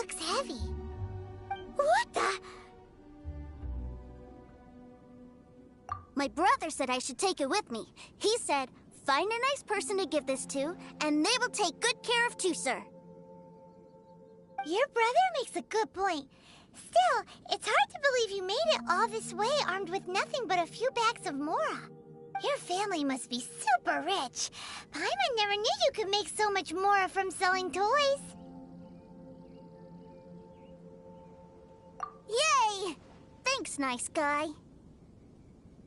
looks heavy. What the? My brother said I should take it with me. He said, find a nice person to give this to, and they will take good care of too, sir. Your brother makes a good point. Still, it's hard to believe you made it all this way armed with nothing but a few bags of Mora. Your family must be super rich. Paimon never knew you could make so much Mora from selling toys. Yay! Thanks, nice guy.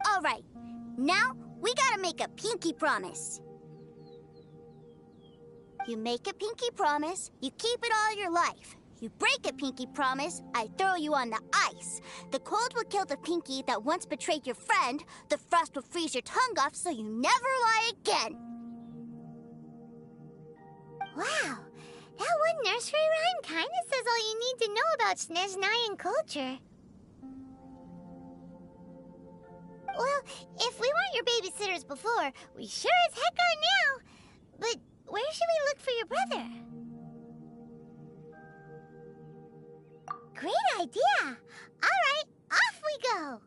All right, now we gotta make a pinky promise. You make a pinky promise, you keep it all your life. You break a pinky promise, I throw you on the ice. The cold will kill the pinky that once betrayed your friend. The frost will freeze your tongue off so you never lie again. Wow, that one nursery rhyme kinda says all you need to know about Snezhnayan culture. Well, if we weren't your babysitters before, we sure as heck are now. But where should we look for your brother? Great idea! Alright, off we go!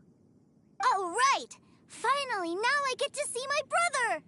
Alright! Finally, now I get to see my brother!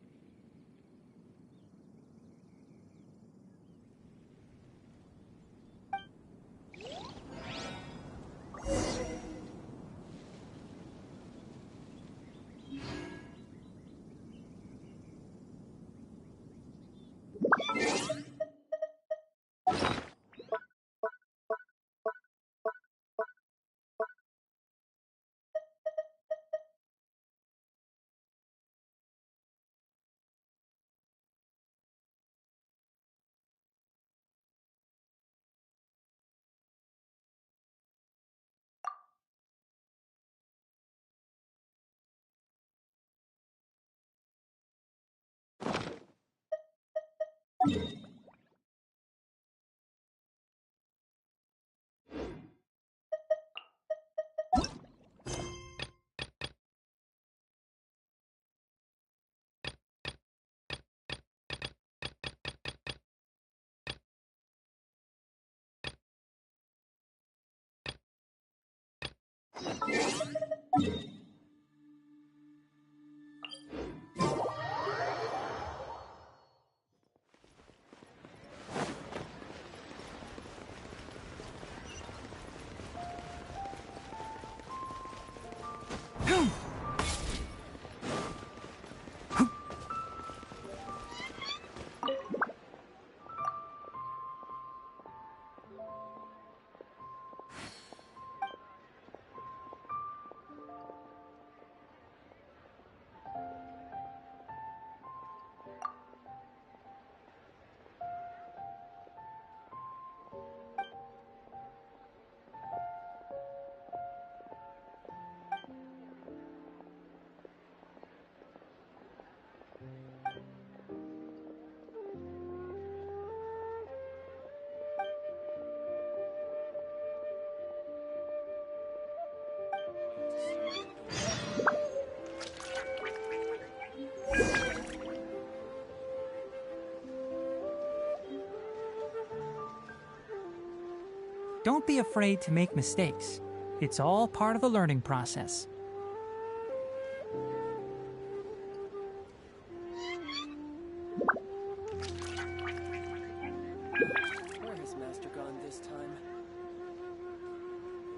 Don't be afraid to make mistakes. It's all part of the learning process. Where has Master gone this time?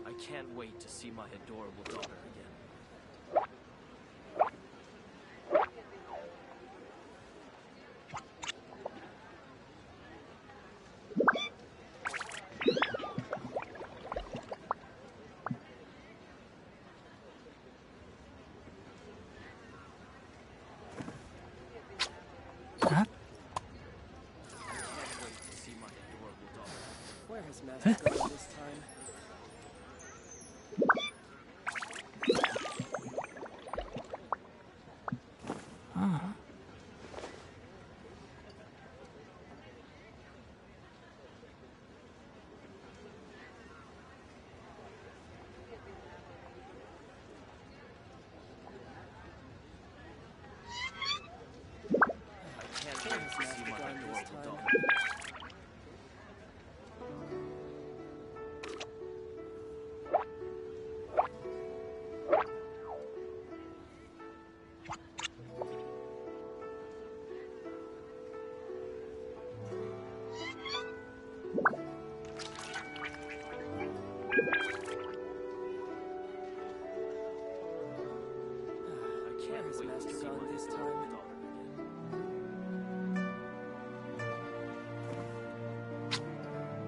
I can't wait to see my adorable daughter again. Huh? Where has Master gone this time?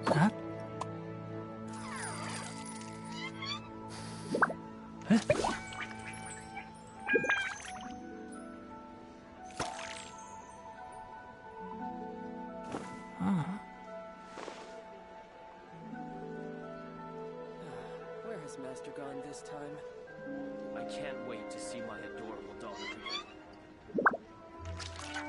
Huh? Huh? Where has Master gone this time? I can't wait to see my adorable daughter again. I can't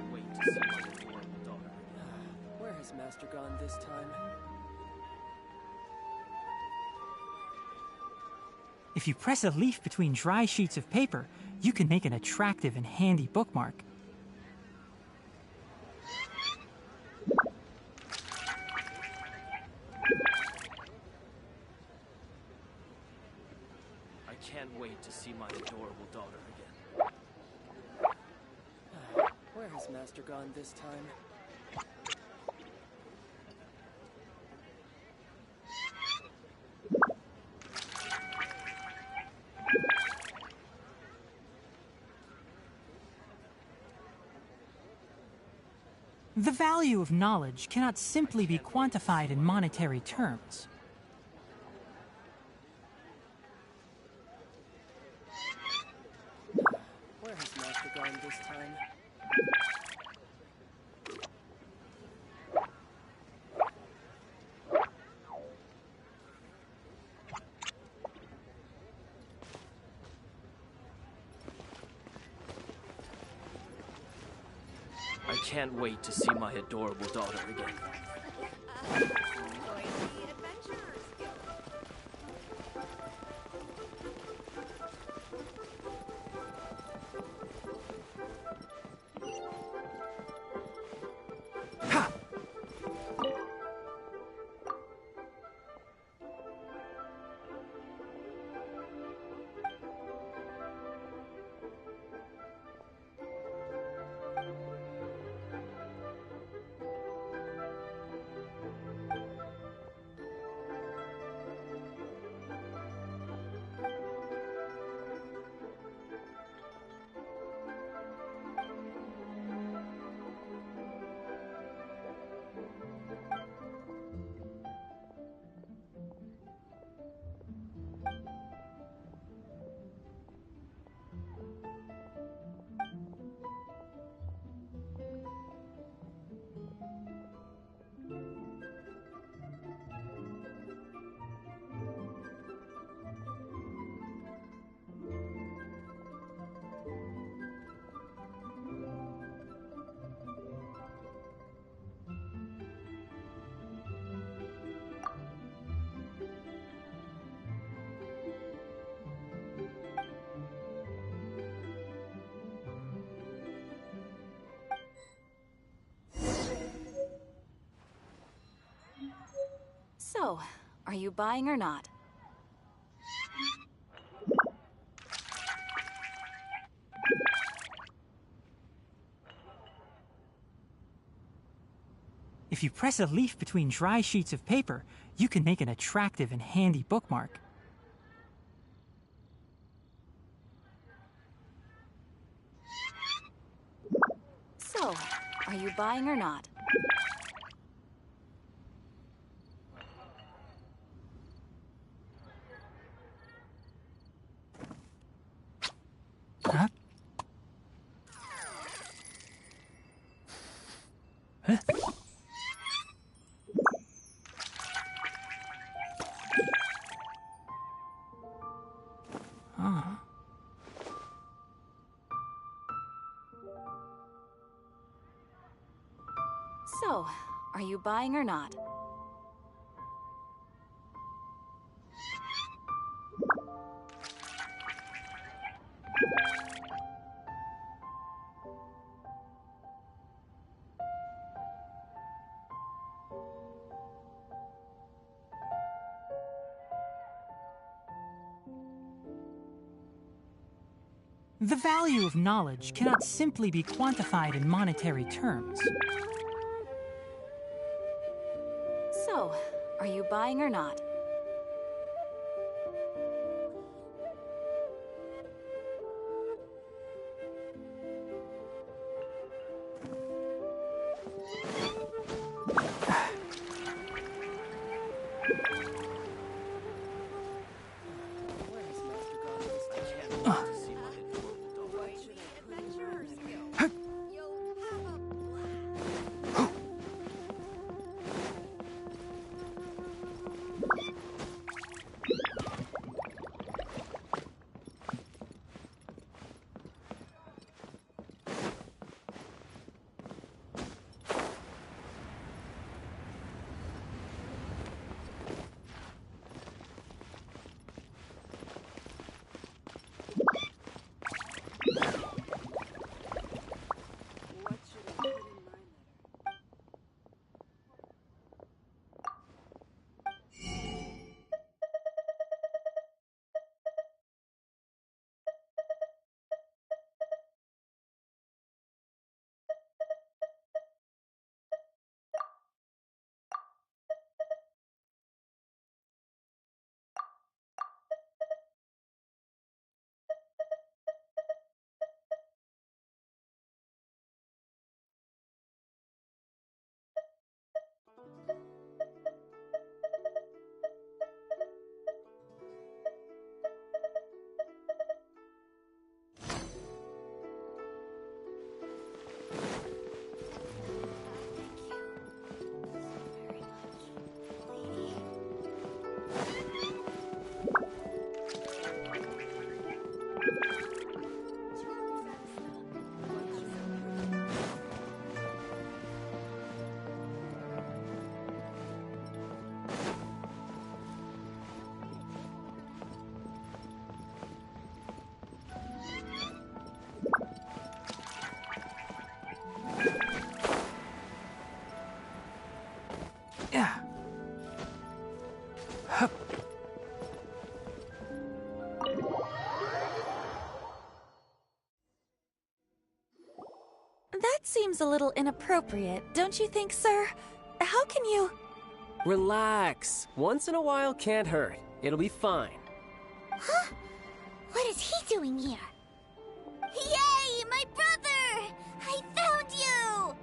wait to see my adorable daughter again. Where has Master gone this time? If you press a leaf between dry sheets of paper, you can make an attractive and handy bookmark. I can't wait to see my adorable daughter again. Where has Master gone this time? The value of knowledge cannot simply be quantified in monetary terms. Where has Master gone this time? I can't wait to see my adorable daughter again. So, are you buying or not? If you press a leaf between dry sheets of paper, you can make an attractive and handy bookmark. So, are you buying or not? Huh? Huh? So, are you buying or not? The value of knowledge cannot simply be quantified in monetary terms. So, are you buying or not? That seems a little inappropriate, don't you think, sir? How can you... Relax. Once in a while can't hurt. It'll be fine. Huh? What is he doing here? Yay, my brother! I found you!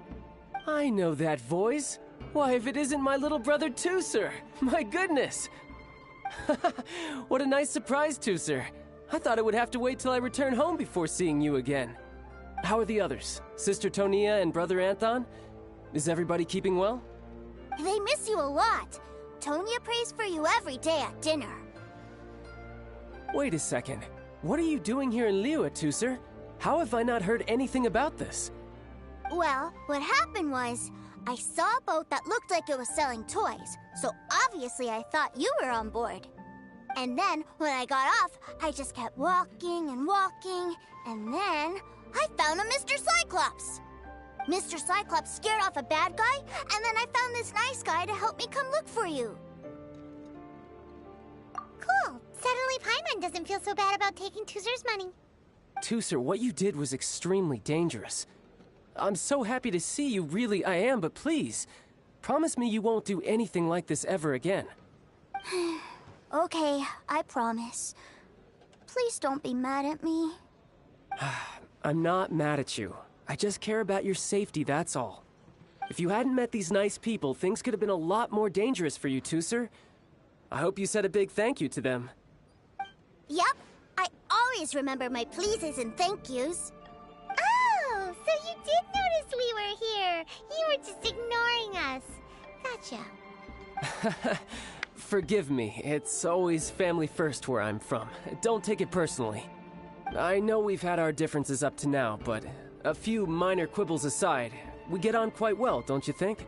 I know that voice. Why, if it isn't my little brother Tooser! My goodness! What a nice surprise, Tooser. I thought I would have to wait till I return home before seeing you again. How are the others? Sister Tonia and Brother Anthon? Is everybody keeping well? They miss you a lot. Tonia prays for you every day at dinner. Wait a second. What are you doing here in Liyue, Tooser? How have I not heard anything about this? Well, what happened was, I saw a boat that looked like it was selling toys, so obviously I thought you were on board. And then, when I got off, I just kept walking and walking, and then I found a Mr. Cyclops. Mr. Cyclops scared off a bad guy, and then I found this nice guy to help me come look for you. Cool. Suddenly Paimon doesn't feel so bad about taking Tooser's money. Tooser, what you did was extremely dangerous. I'm so happy to see you, really I am, but please, promise me you won't do anything like this ever again. Okay, I promise. Please don't be mad at me. I'm not mad at you. I just care about your safety, that's all. If you hadn't met these nice people, things could have been a lot more dangerous for you, Tooser. I hope you said a big thank you to them. Yep, I always remember my pleases and thank yous. Oh, so you did notice we were here. You were just ignoring us. Gotcha. Forgive me, it's always family first where I'm from. Don't take it personally. I know we've had our differences up to now, but a few minor quibbles aside, we get on quite well, don't you think?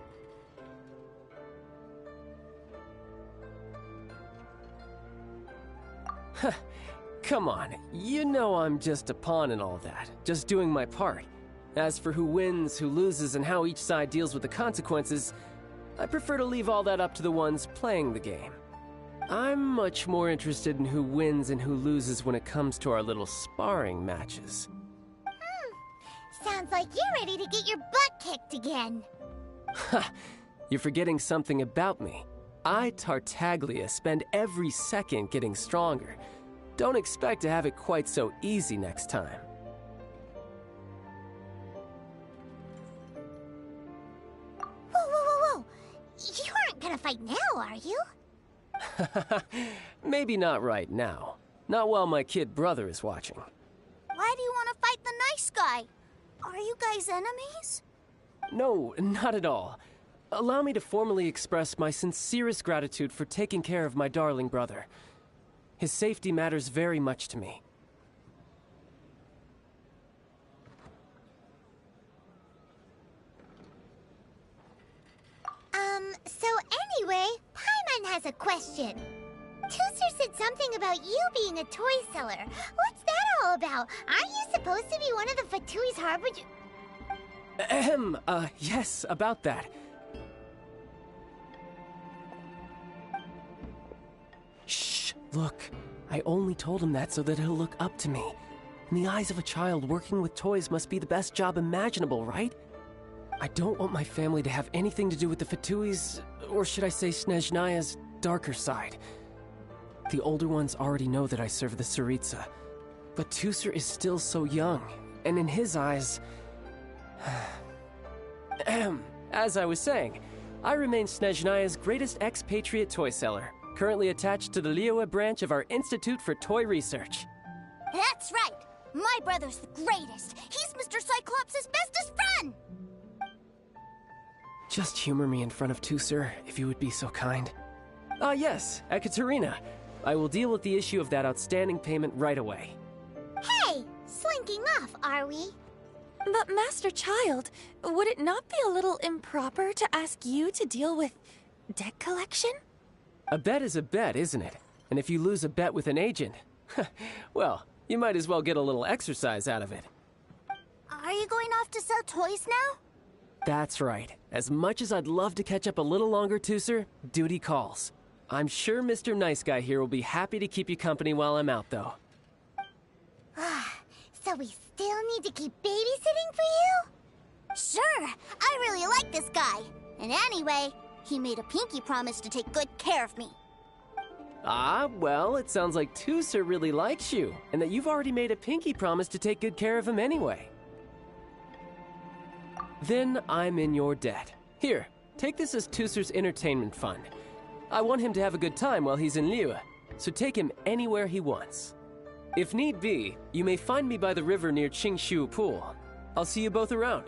Come on, you know I'm just a pawn in all that, just doing my part. As for who wins, who loses, and how each side deals with the consequences, I prefer to leave all that up to the ones playing the game. I'm much more interested in who wins and who loses when it comes to our little sparring matches. Sounds like you're ready to get your butt kicked again. Ha! You're forgetting something about me. I, Tartaglia, spend every second getting stronger. Don't expect to have it quite so easy next time. Whoa. You aren't gonna fight now, are you? Maybe not right now. Not while my kid brother is watching. Why do you want to fight the nice guy? Are you guys enemies? No, not at all. Allow me to formally express my sincerest gratitude for taking care of my darling brother. His safety matters very much to me. So anyway, Paimon has a question. Tooser said something about you being a toy seller. What's that all about? Aren't you supposed to be one of the Fatui's harbinger? Yes, about that. Shh, look. I only told him that so that he'll look up to me. In the eyes of a child, working with toys must be the best job imaginable, right? I don't want my family to have anything to do with the Fatui's, or should I say Snezhnaya's, darker side. The older ones already know that I serve the Tsaritsa, but Tooser is still so young, and in his eyes... As I was saying, I remain Snezhnaya's greatest expatriate toy seller, currently attached to the Liyue branch of our Institute for Toy Research. That's right! My brother's the greatest! He's Mr. Cyclops' bestest friend! Just humor me in front of Tooser, if you would be so kind. Yes, Ekaterina. I will deal with the issue of that outstanding payment right away. Hey! Slinking off, are we? But Master Child, would it not be a little improper to ask you to deal with deck collection? A bet is a bet, isn't it? And if you lose a bet with an agent, well, you might as well get a little exercise out of it. Are you going off to sell toys now? That's right. As much as I'd love to catch up a little longer, Tooser, duty calls. I'm sure Mr. Nice Guy here will be happy to keep you company while I'm out, though. So we still need to keep babysitting for you? Sure, I really like this guy. And anyway, he made a pinky promise to take good care of me. Ah, well, it sounds like Tooser really likes you, and that you've already made a pinky promise to take good care of him anyway. Then I'm in your debt. Here, take this as Tooser's entertainment fund. I want him to have a good time while he's in Liyue, so take him anywhere he wants. If need be, you may find me by the river near Qingshu Pool. I'll see you both around.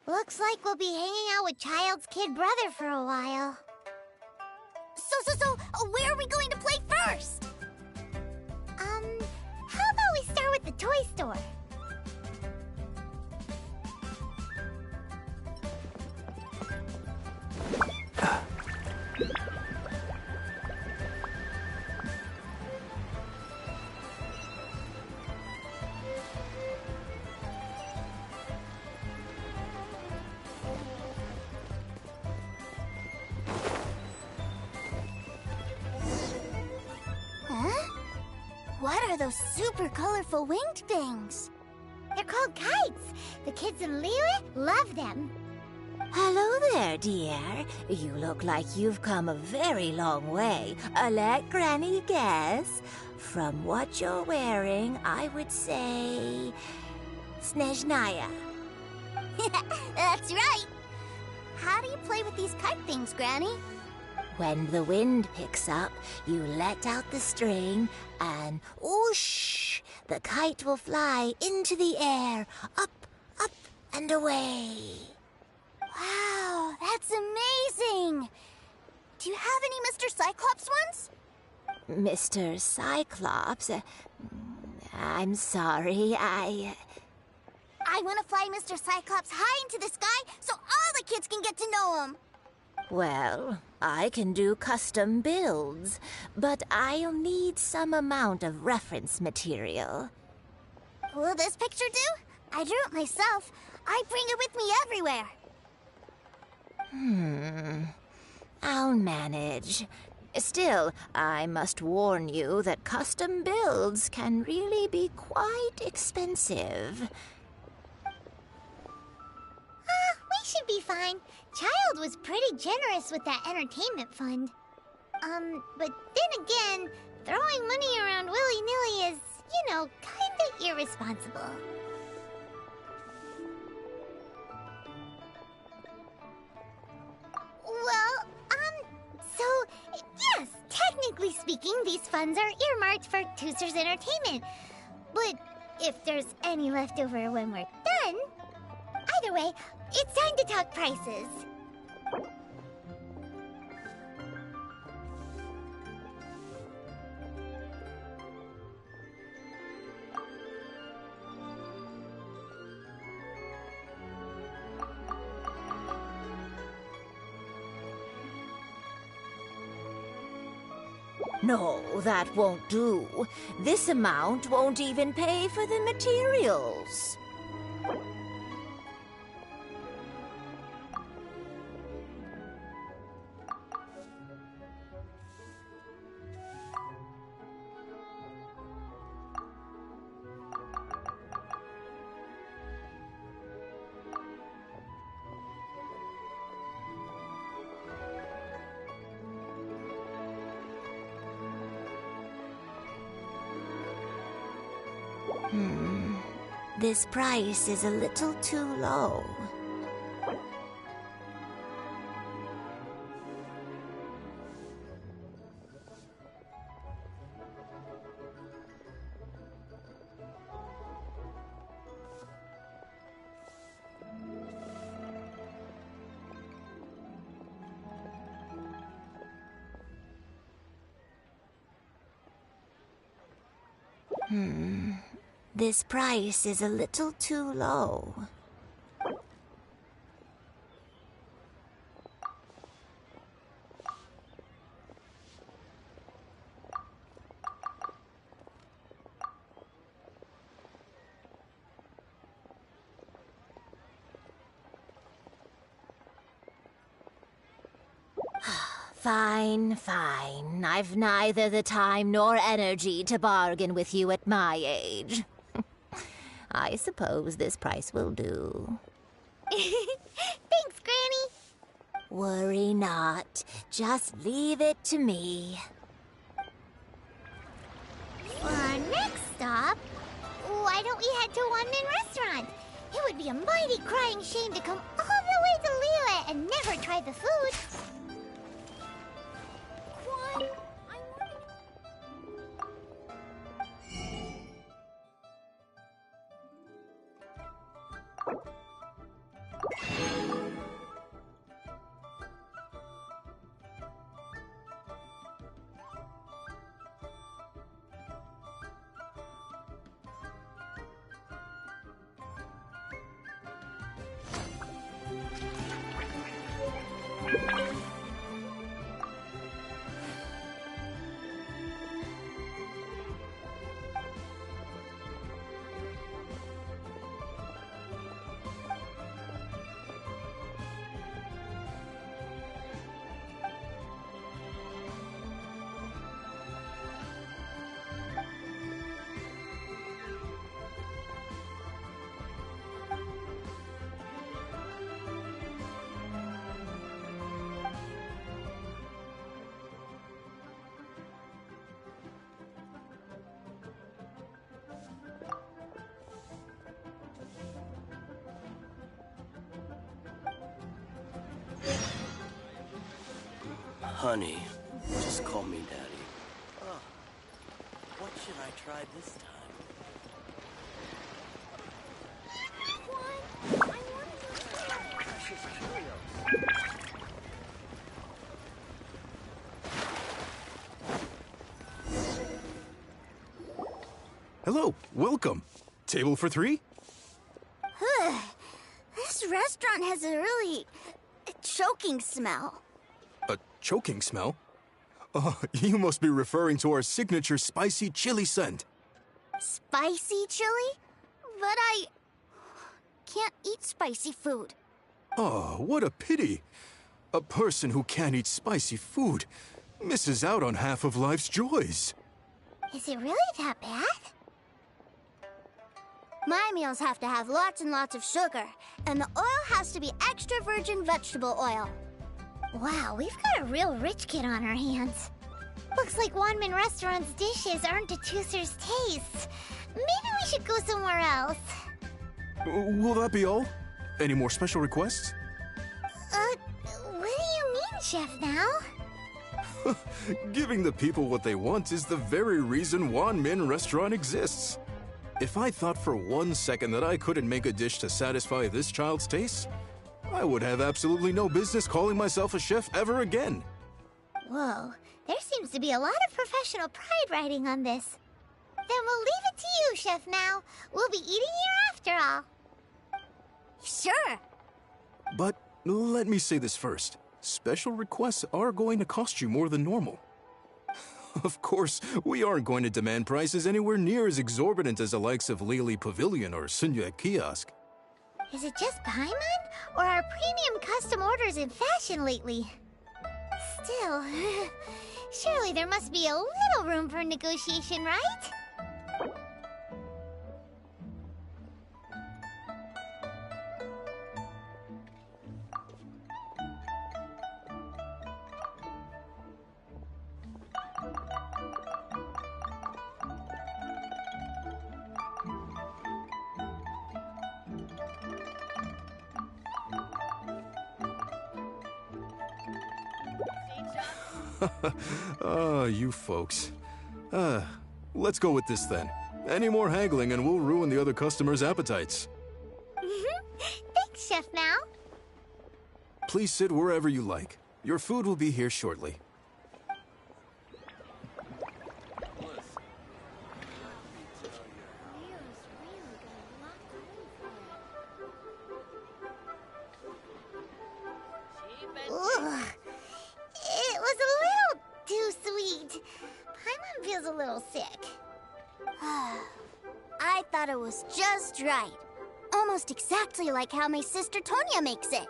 Looks like we'll be hanging out with Child's kid brother for a while. So, where are we going to play first? How about we start with the toy store? What are those super colorful winged things? They're called kites. The kids in Liyue love them. Hello there, dear. You look like you've come a very long way. Let Granny guess. From what you're wearing, I would say... Snezhnaya. That's right. How do you play with these kite things, Granny? When the wind picks up, you let out the string, and whoosh! The kite will fly into the air, up, and away. Wow, that's amazing! Do you have any Mr. Cyclops ones? Mr. Cyclops, I'm sorry, I want to fly Mr. Cyclops high into the sky so all the kids can get to know him. Well, I can do custom builds, but I'll need some amount of reference material. Will this picture do? I drew it myself. I bring it with me everywhere. I'll manage. Still, I must warn you that custom builds can really be quite expensive. We should be fine. Child was pretty generous with that entertainment fund. But then again, throwing money around willy-nilly is, kinda irresponsible. Well, so, yes, technically speaking, these funds are earmarked for Tooser's entertainment. But if there's any left over when we're done... Either way, it's time to talk prices. No, that won't do. This amount won't even pay for the materials. This price is a little too low. This price is a little too low. Fine. I've neither the time nor energy to bargain with you at my age. I suppose this price will do. Thanks, Granny. Worry not. Just leave it to me. For our next stop, why don't we head to Wanmin Restaurant? It would be a mighty crying shame to come all the way to Liyue and never try the food. Honey, just call me Daddy. Oh, what should I try this time? Precious Cheerios. Hello, welcome. Table for 3? This restaurant has a really choking smell. A choking smell? Oh, you must be referring to our signature spicy chili scent. Spicy chili? But I can't eat spicy food. Oh, what a pity. A person who can't eat spicy food misses out on half of life's joys. Is it really that bad? My meals have to have lots and lots of sugar, and the oil has to be extra virgin vegetable oil. Wow, we've got a real rich kid on our hands. Looks like Wanmin Restaurant's dishes aren't to Tooser's taste. Maybe we should go somewhere else. Will that be all? Any more special requests? What do you mean, Chef Now? Giving the people what they want is the very reason Wanmin Restaurant exists. If I thought for 1 second that I couldn't make a dish to satisfy this child's taste, I would have absolutely no business calling myself a chef ever again. Whoa, there seems to be a lot of professional pride riding on this. Then we'll leave it to you, Chef Now. We'll be eating here after all. Sure. But let me say this first. Special requests are going to cost you more than normal. Of course, we aren't going to demand prices anywhere near as exorbitant as the likes of Lily Pavilion or Sunya Kiosk. Is it just Paimon, or are premium custom orders in fashion lately? Still, surely there must be a little room for negotiation, right? You folks. Let's go with this then. Any more haggling and we'll ruin the other customers' appetites. Thanks, Chef Now. Please sit wherever you like. Your food will be here shortly. Ugh. It was a little too sweet. Paimon feels a little sick. I thought it was just right. Almost exactly like how my sister Tonya makes it.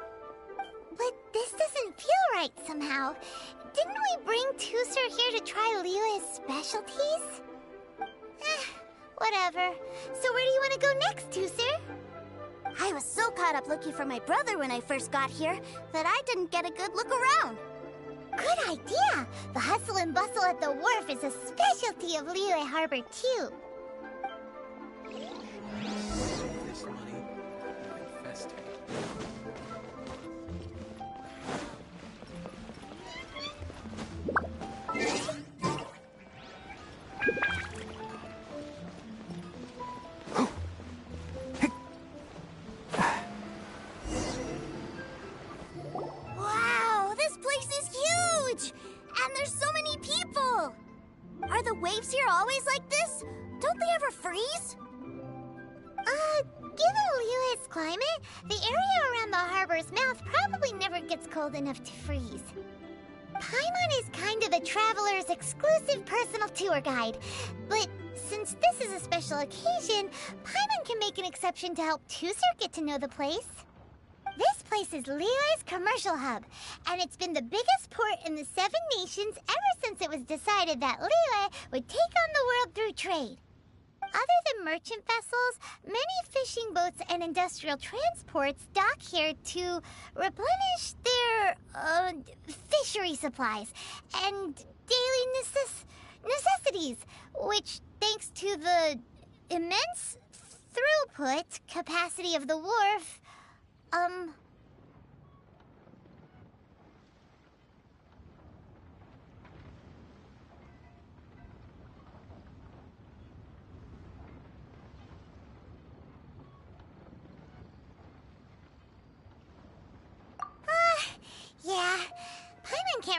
But this doesn't feel right somehow. Didn't we bring Tooser here to try Liyue's specialties? Whatever. So where do you want to go next, Tooser? I was so caught up looking for my brother when I first got here that I didn't get a good look around. Good idea! The hustle and bustle at the wharf is a specialty of Liyue Harbor, too. This money infested. Wow, this place is huge! And there's so many people! Are the waves here always like this? Don't they ever freeze? Given Liyue's climate, the area around the harbor's mouth probably never gets cold enough to freeze. Paimon is kind of the traveler's exclusive personal tour guide, but since this is a special occasion, Paimon can make an exception to help Tooser get to know the place. This place is Liyue's commercial hub, and it's been the biggest port in the 7 nations ever since it was decided that Liyue would take on the world through trade. Other than merchant vessels, many fishing boats and industrial transports dock here to replenish their, fishery supplies and daily necessities, which, thanks to the immense throughput capacity of the wharf,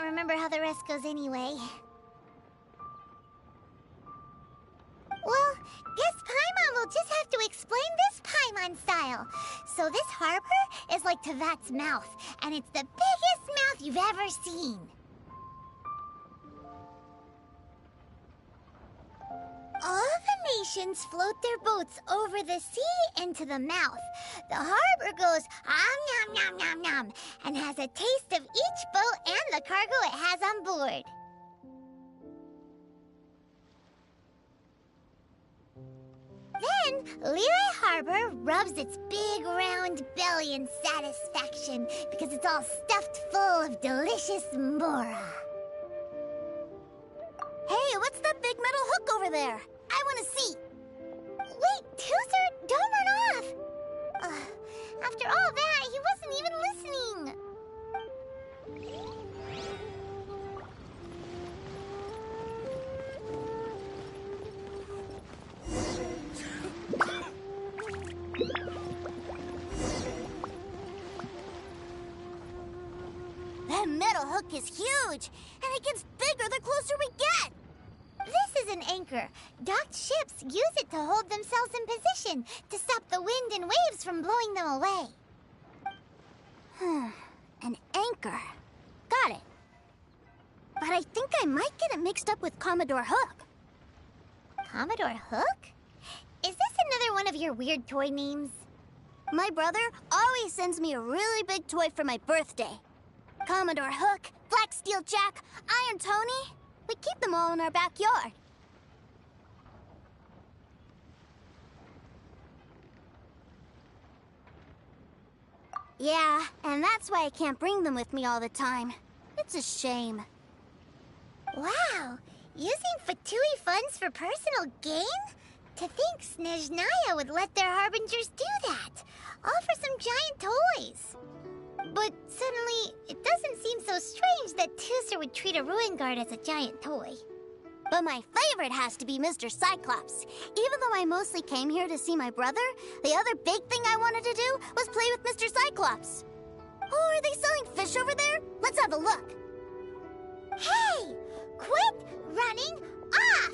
can't remember how the rest goes anyway. Well, guess Paimon will just have to explain this Paimon style. So this harbor is like Tevat's mouth, and it's the biggest mouth you've ever seen. All the nations float their boats over the sea into the mouth. The harbor goes nom nom nom nom and has a taste of each boat and the cargo it has on board. Then, Liyue Harbor rubs its big round belly in satisfaction because it's all stuffed full of delicious mora. Hey, what's that big metal hook over there? I want to see. Wait, Tooser, don't run off. After all that, he wasn't even listening. That metal hook is huge, and it gets bigger the closer we get. This is an anchor. Docked ships use it to hold themselves in position to stop the wind and waves from blowing them away. An anchor. Got it. But I think I might get it mixed up with Commodore Hook. Commodore Hook? Is this another one of your weird toy names? My brother always sends me a really big toy for my birthday. Commodore Hook, Black Steel Jack, Iron Tony. We keep them all in our backyard. Yeah, and that's why I can't bring them with me all the time. It's a shame. Wow, using Fatui funds for personal gain? To think Snezhnaya would let their harbingers do that, all for some giant toys. But suddenly, it doesn't seem so strange that Tooser would treat a ruin guard as a giant toy. But my favorite has to be Mr. Cyclops. Even though I mostly came here to see my brother, the other big thing I wanted to do was play with Mr. Cyclops. Oh, are they selling fish over there? Let's have a look. Hey! Quit running off!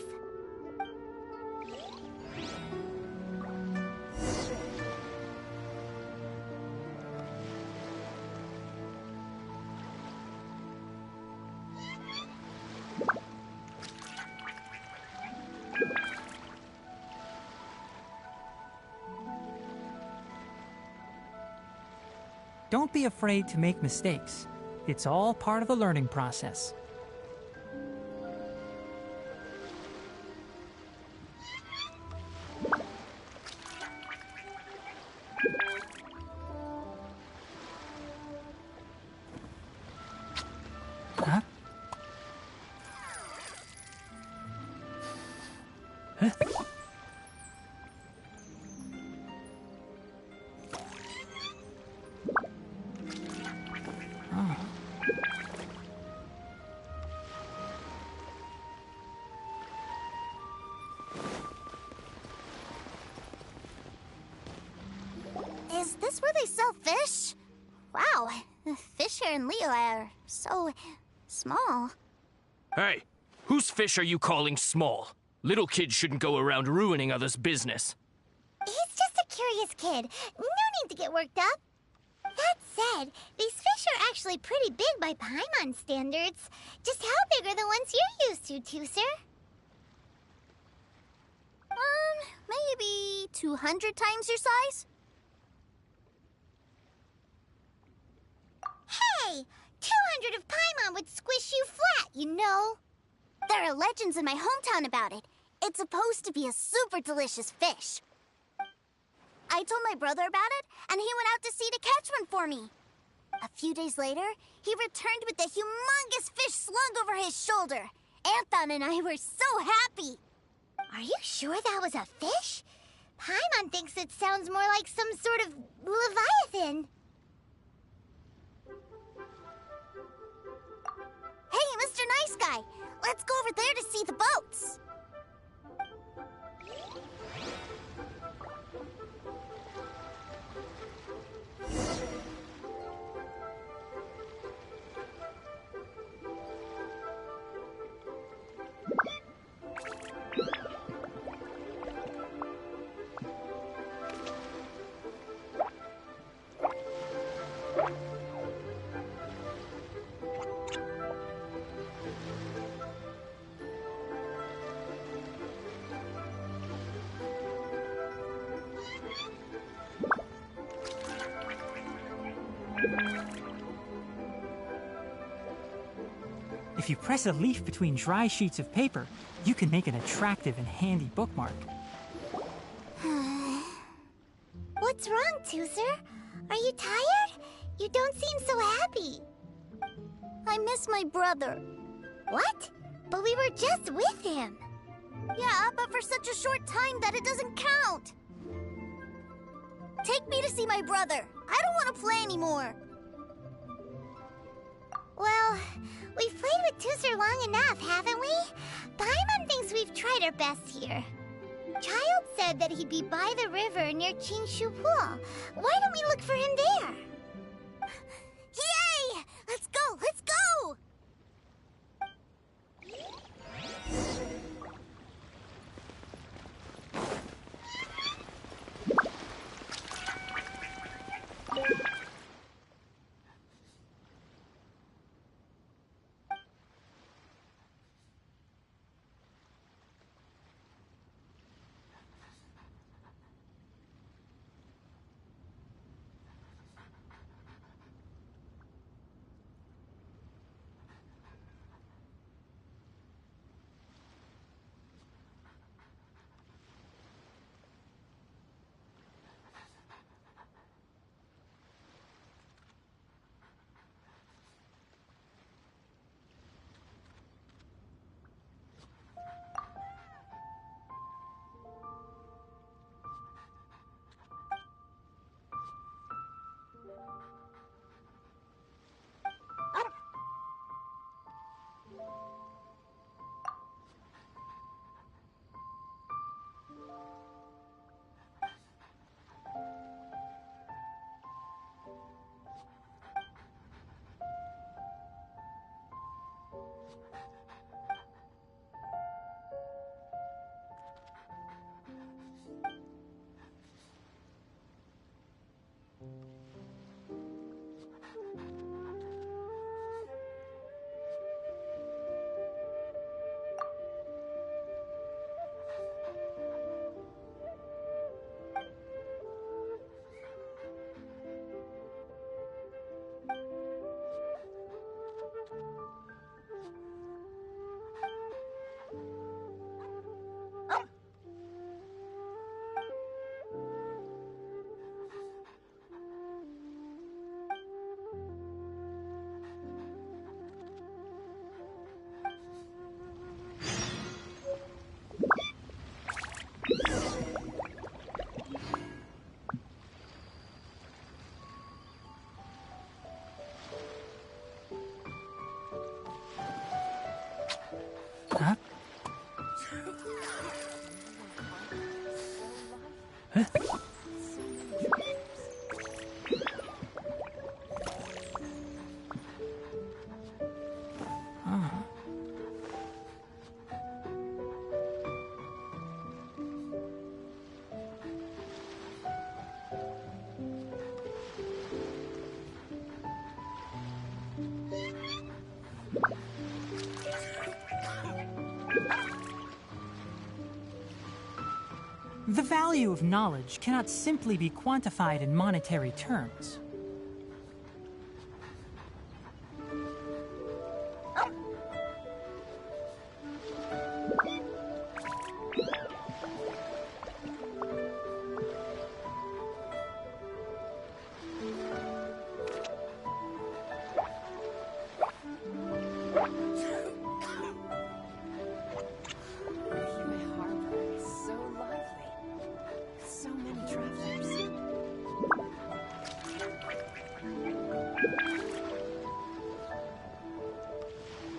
Don't be afraid to make mistakes. It's all part of the learning process. Huh? Huh? Is this where they sell fish? Wow, the fish here in Liyue are so small. Hey, whose fish are you calling small? Little kids shouldn't go around ruining others' business. He's just a curious kid. No need to get worked up. That said, these fish are actually pretty big by Paimon standards. Just how big are the ones you're used to, Tooser? Maybe 200 times your size? Hey! 200 of Paimon would squish you flat, you know. There are legends in my hometown about it. It's supposed to be a super delicious fish. I told my brother about it, and he went out to sea to catch one for me. A few days later, he returned with a humongous fish slung over his shoulder. Anthon and I were so happy. Are you sure that was a fish? Paimon thinks it sounds more like some sort of leviathan. Hey, Mr. Nice Guy, let's go over there to see the boats. If you press a leaf between dry sheets of paper, you can make an attractive and handy bookmark. What's wrong, Tooser? Are you tired? You don't seem so happy. I miss my brother. What? But we were just with him. Yeah, but for such a short time that it doesn't count. Take me to see my brother. I don't want to play anymore. Well, we've played with Tooser long enough, haven't we? Paimon thinks we've tried our best here. Child said that he'd be by the river near Qingshu Pool. Why don't we look for him there? Yay! Let's go! Let's go! Huh? Huh? The value of knowledge cannot simply be quantified in monetary terms.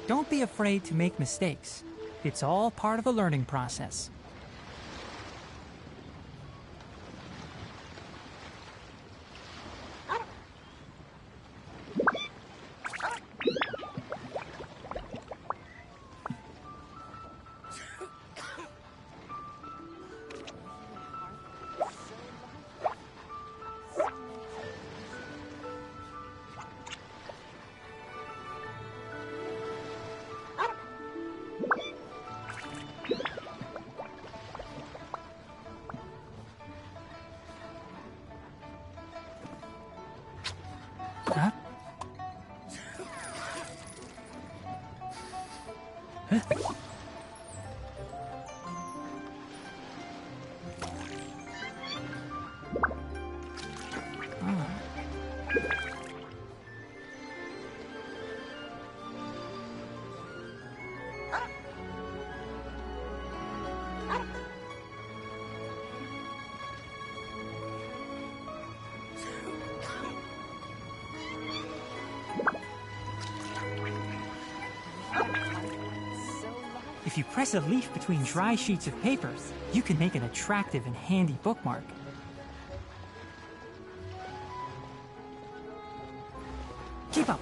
Don't be afraid to make mistakes. It's all part of the learning process. Huh? Huh? If you press a leaf between dry sheets of paper, you can make an attractive and handy bookmark. Keep up.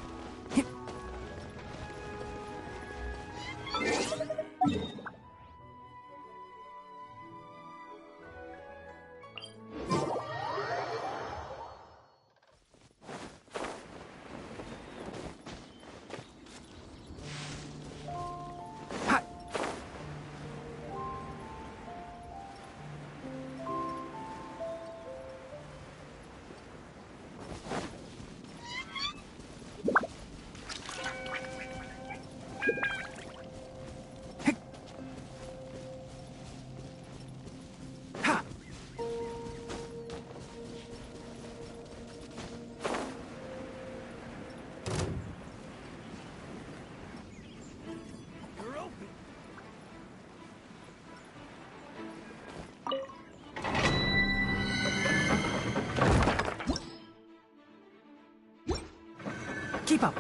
Keep up.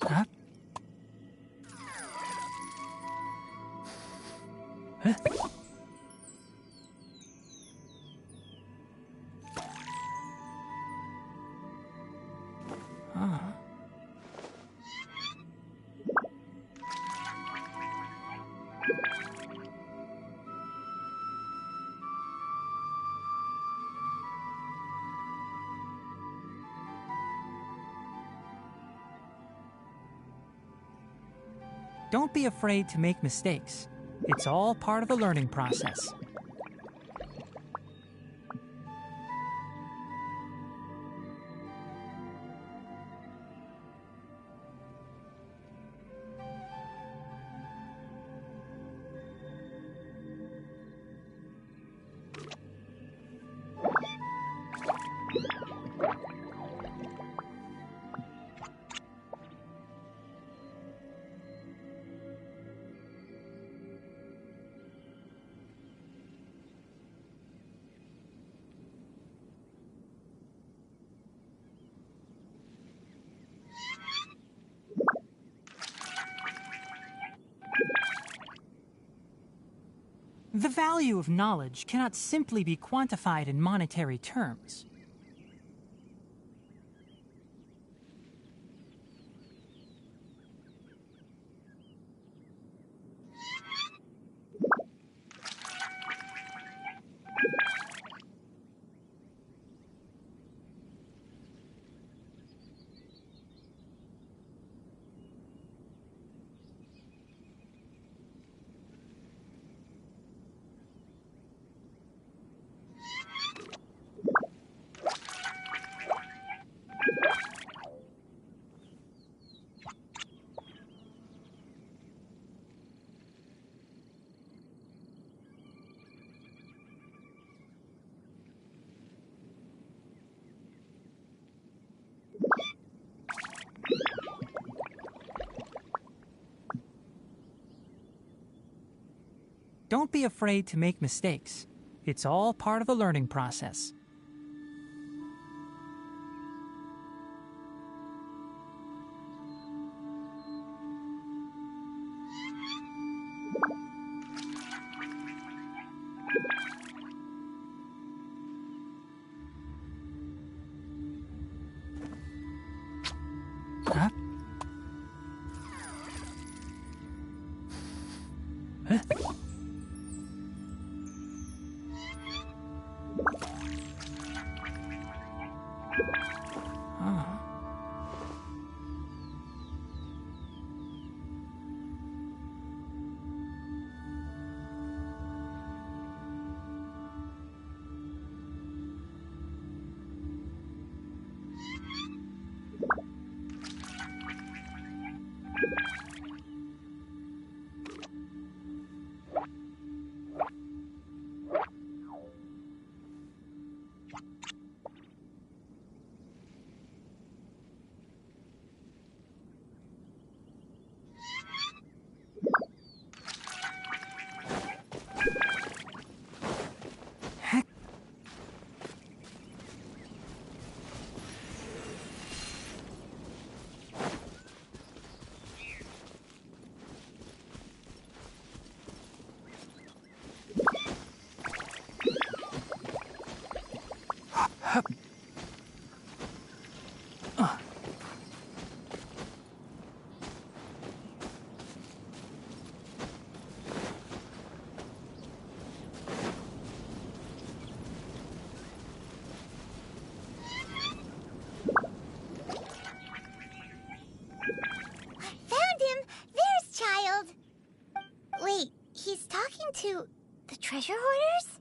Huh? Huh? Ah. Don't be afraid to make mistakes. It's all part of the learning process. The value of knowledge cannot simply be quantified in monetary terms. Don't be afraid to make mistakes. It's all part of the learning process. Huh? Huh? Oh. To the treasure hoarders?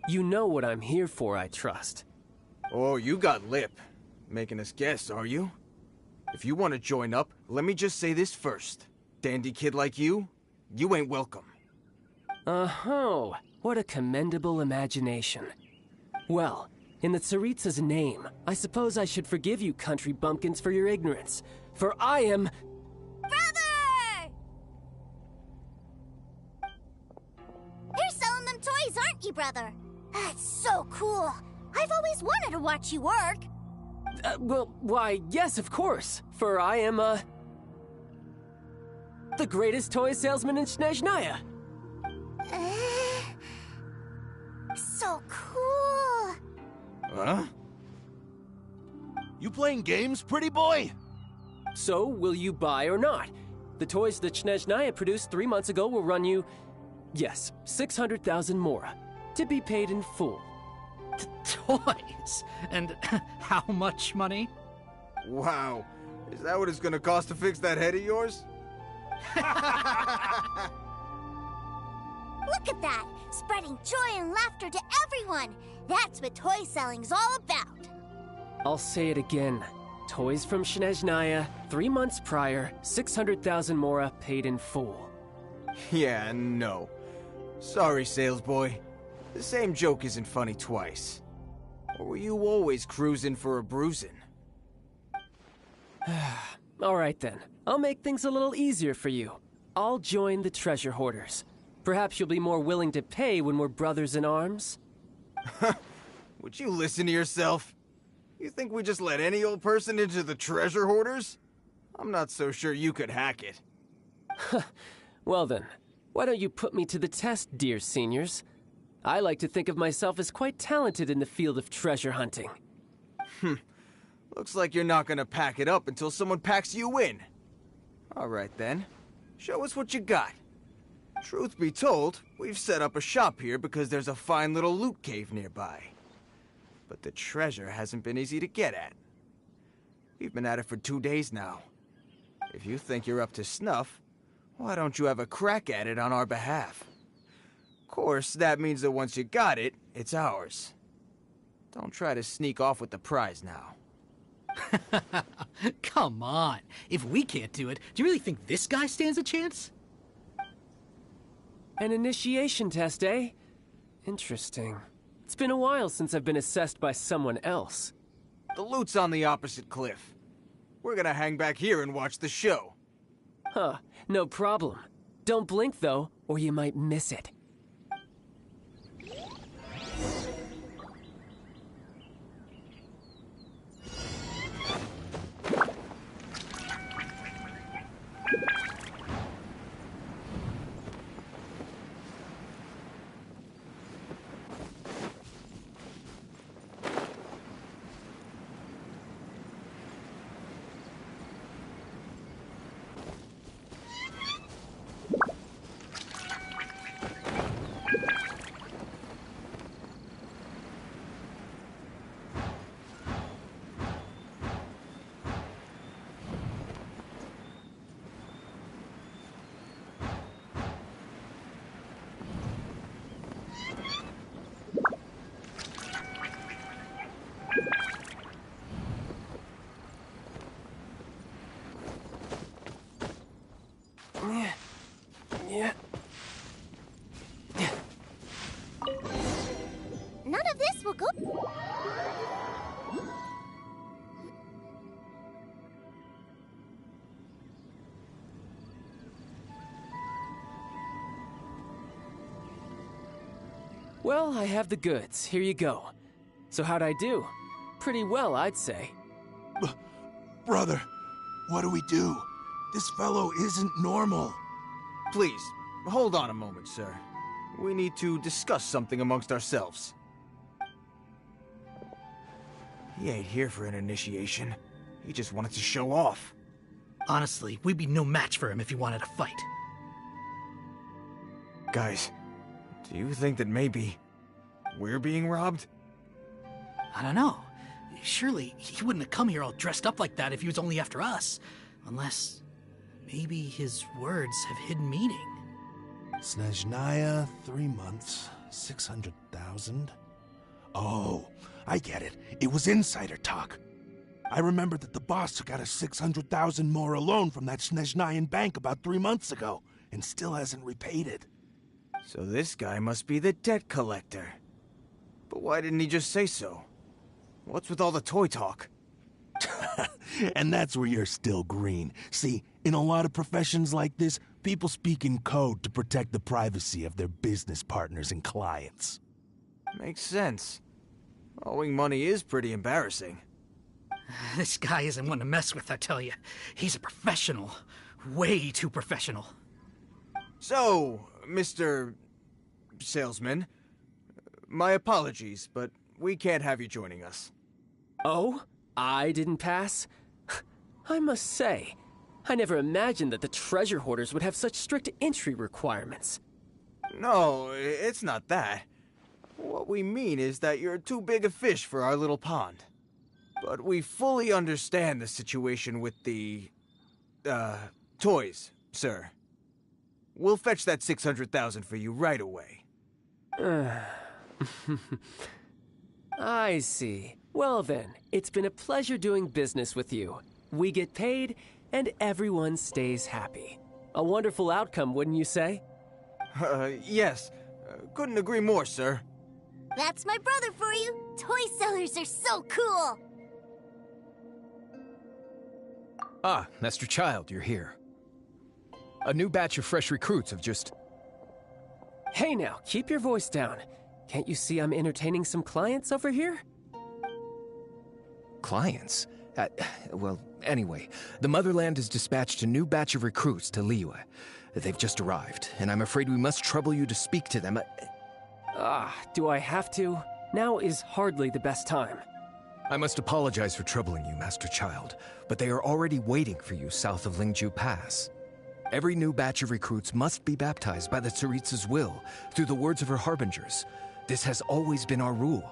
You know what I'm here for, I trust. Oh, you got lip. Making us guess, are you? If you want to join up, let me just say this first. Dandy kid like you ain't welcome. Oh, what a commendable imagination. Well, in the Tsaritsa's name, I suppose I should forgive you country bumpkins for your ignorance. For I am... Brother! You're selling them toys, aren't you, brother? That's so cool. I've always wanted to watch you work. Well, why, yes, of course. For I am, the greatest toy salesman in Snezhnaya. So cool. Huh? You playing games, pretty boy? So, will you buy or not? The toys that Snezhnaya produced 3 months ago will run you, yes, 600,000 mora, to be paid in full. Toys? And how much money? Wow. Is that what it's gonna cost to fix that head of yours? Look at that! Spreading joy and laughter to everyone! That's what toy selling's all about! I'll say it again. Toys from Snezhnaya, 3 months prior, 600,000 mora paid in full. Yeah, no. Sorry, sales boy. The same joke isn't funny twice. Or were you always cruising for a bruising? All right then. I'll make things a little easier for you. I'll join the treasure hoarders. Perhaps you'll be more willing to pay when we're brothers in arms? Would you listen to yourself? You think we just let any old person into the treasure hoarders? I'm not so sure you could hack it. Well then, why don't you put me to the test, dear seniors? I like to think of myself as quite talented in the field of treasure hunting. Looks like you're not gonna pack it up until someone packs you in. All right then, show us what you got. Truth be told, we've set up a shop here because there's a fine little loot cave nearby. But the treasure hasn't been easy to get at. We've been at it for 2 days now. If you think you're up to snuff, why don't you have a crack at it on our behalf? Of course, that means that once you got it, it's ours. Don't try to sneak off with the prize now. Come on. If we can't do it, do you really think this guy stands a chance? An initiation test, eh? Interesting. It's been a while since I've been assessed by someone else. The loot's on the opposite cliff. We're gonna hang back here and watch the show. Huh, no problem. Don't blink, though, or you might miss it. Yeah. None of this will go. Well, I have the goods. Here you go. So how'd I do? Pretty well, I'd say. Brother, what do we do? This fellow isn't normal. Please, hold on a moment, sir. We need to discuss something amongst ourselves. He ain't here for an initiation. He just wanted to show off. Honestly, we'd be no match for him if he wanted to fight. Guys, do you think that maybe we're being robbed? I don't know. Surely he wouldn't have come here all dressed up like that if he was only after us. Unless maybe his words have hidden meaning. Snezhnaya, 3 months, 600,000. Oh, I get it. It was insider talk. I remember that the boss took out a 600,000 more loan from that Snezhnayan bank about 3 months ago, and still hasn't repaid it. So this guy must be the debt collector. But why didn't he just say so? What's with all the toy talk? And that's where you're still green. See, in a lot of professions like this, people speak in code to protect the privacy of their business partners and clients. Makes sense. Owing money is pretty embarrassing. This guy isn't one to mess with, I tell you. He's a professional. Way too professional. So, Mr. Salesman, my apologies, but we can't have you joining us. Oh? I didn't pass? I must say, I never imagined that the treasure hoarders would have such strict entry requirements. No, it's not that. What we mean is that you're too big a fish for our little pond. But we fully understand the situation with the, toys, sir. We'll fetch that 600,000 for you right away. I see. Well then, it's been a pleasure doing business with you. We get paid, and everyone stays happy. A wonderful outcome, wouldn't you say? Yes. Couldn't agree more, sir. That's my brother for you. Toy sellers are so cool. Ah, Master Child, you're here. A new batch of fresh recruits have just... Hey now, keep your voice down. Can't you see I'm entertaining some clients over here? Clients? Well, anyway, the Motherland has dispatched a new batch of recruits to Liyue. They've just arrived, and I'm afraid we must trouble you to speak to them. Do I have to? Now is hardly the best time. I must apologize for troubling you, Master Child, but they are already waiting for you south of Lingju Pass. Every new batch of recruits must be baptized by the Tsaritsa's will, through the words of her harbingers. This has always been our rule.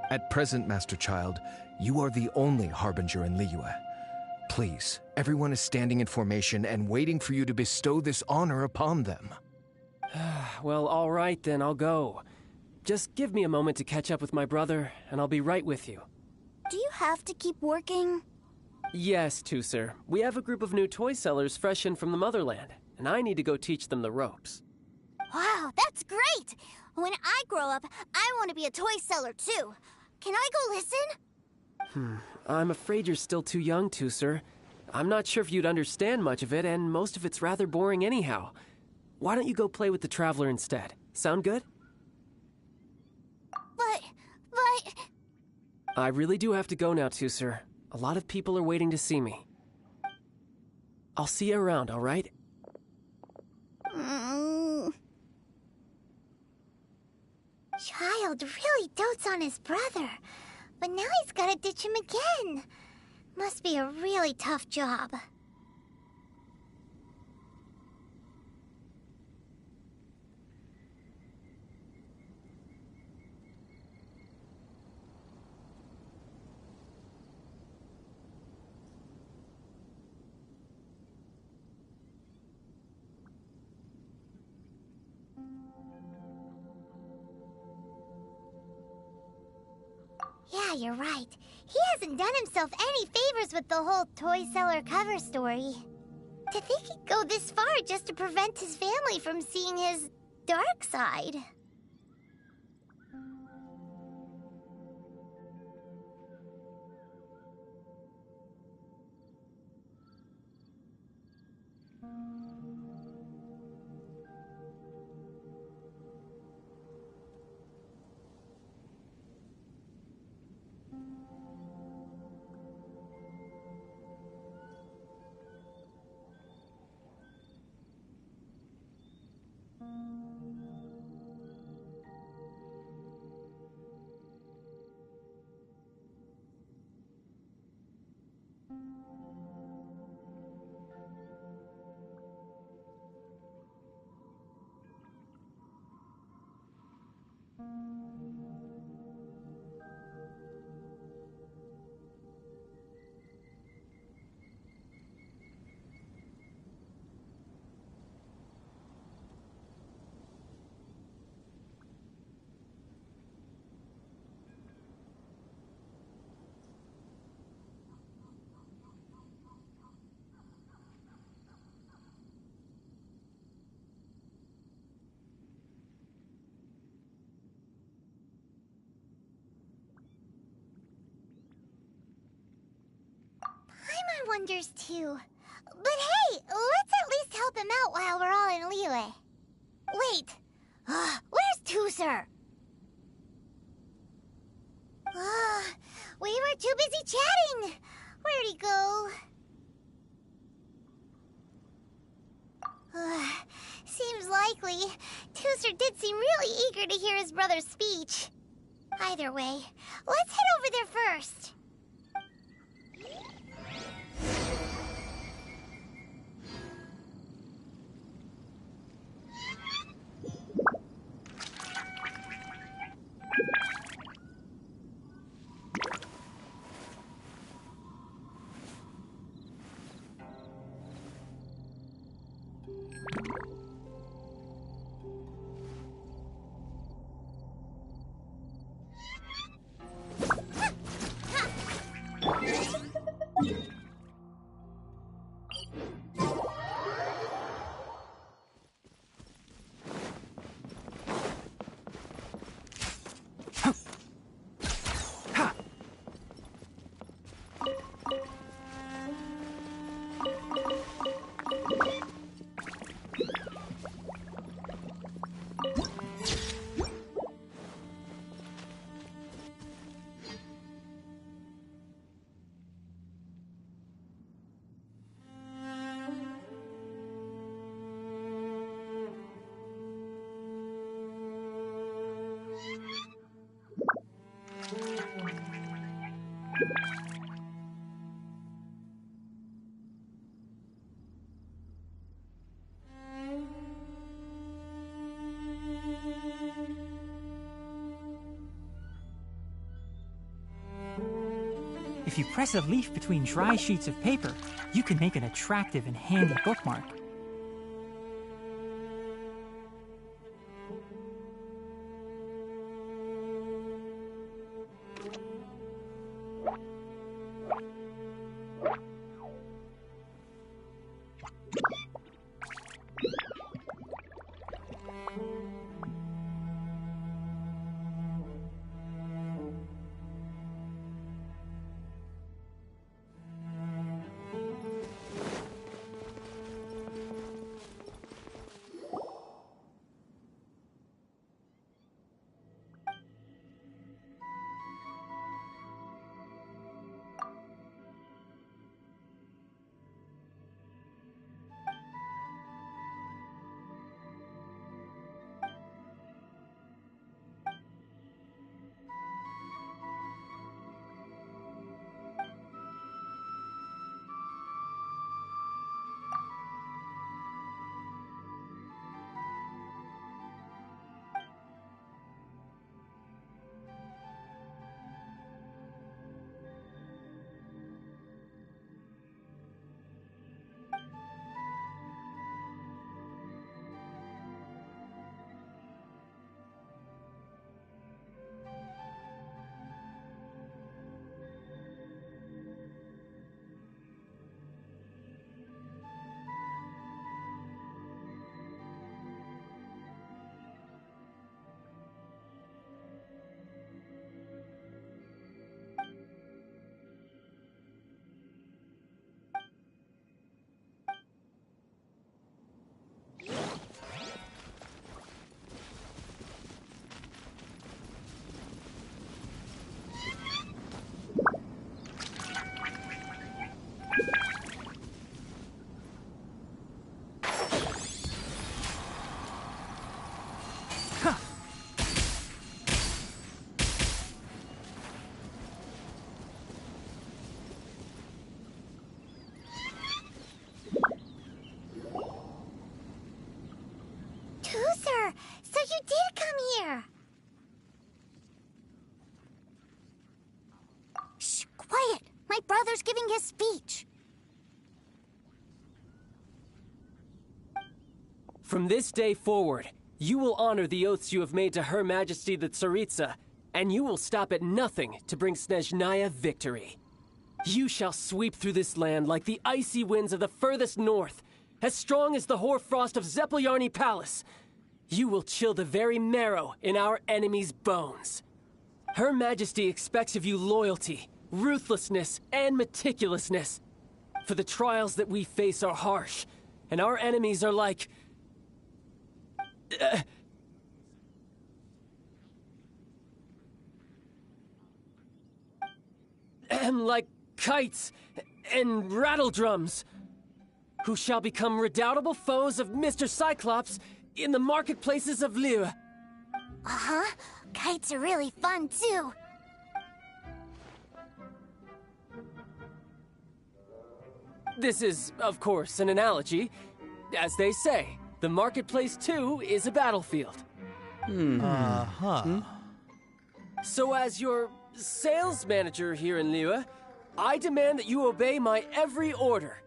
At present, Master Child, you are the only harbinger in Liyue. Please, everyone is standing in formation and waiting for you to bestow this honor upon them. Well, all right then, I'll go. Just give me a moment to catch up with my brother, and I'll be right with you. Do you have to keep working? Yes, sir. We have a group of new toy sellers fresh in from the Motherland, and I need to go teach them the ropes. Wow, that's great! When I grow up, I want to be a toy seller too. Can I go listen? I'm afraid you're still too young, sir. I'm not sure if you'd understand much of it, and most of it's rather boring anyhow. why don't you go play with the Traveler instead? Sound good? But... I really do have to go now, too, sir. A lot of people are waiting to see me. I'll see you around, all right? Child really dotes on his brother, but now he's gotta ditch him again. Must be a really tough job. Yeah, you're right. He hasn't done himself any favors with the whole toy seller cover story. To think he'd go this far just to prevent his family from seeing his dark side. Paimon wonders too. But hey, let's at least help him out while we're all in Liyue. Wait, where's Tooser? We were too busy chatting. Where'd he go? Seems likely. Tooser did seem really eager to hear his brother's speech. Either way, let's head over there first. If you press a leaf between dry sheets of paper, you can make an attractive and handy bookmark. So you did come here! Shh, quiet! My brother's giving his speech. From this day forward, you will honor the oaths you have made to Her Majesty the Tsaritsa, and you will stop at nothing to bring Snezhnaya victory. You shall sweep through this land like the icy winds of the furthest north, as strong as the hoarfrost of Zepelyarny Palace. You will chill the very marrow in our enemies' bones. Her Majesty expects of you loyalty, ruthlessness, and meticulousness. For the trials that we face are harsh, and our enemies are like... like kites and rattledrums, who shall become redoubtable foes of Mr. Cyclops in the marketplaces of Liyue. Uh-huh. Kites are really fun, too. This is, of course, an analogy. As they say, the marketplace, too, is a battlefield. So as your sales manager here in Liyue, I demand that you obey my every order.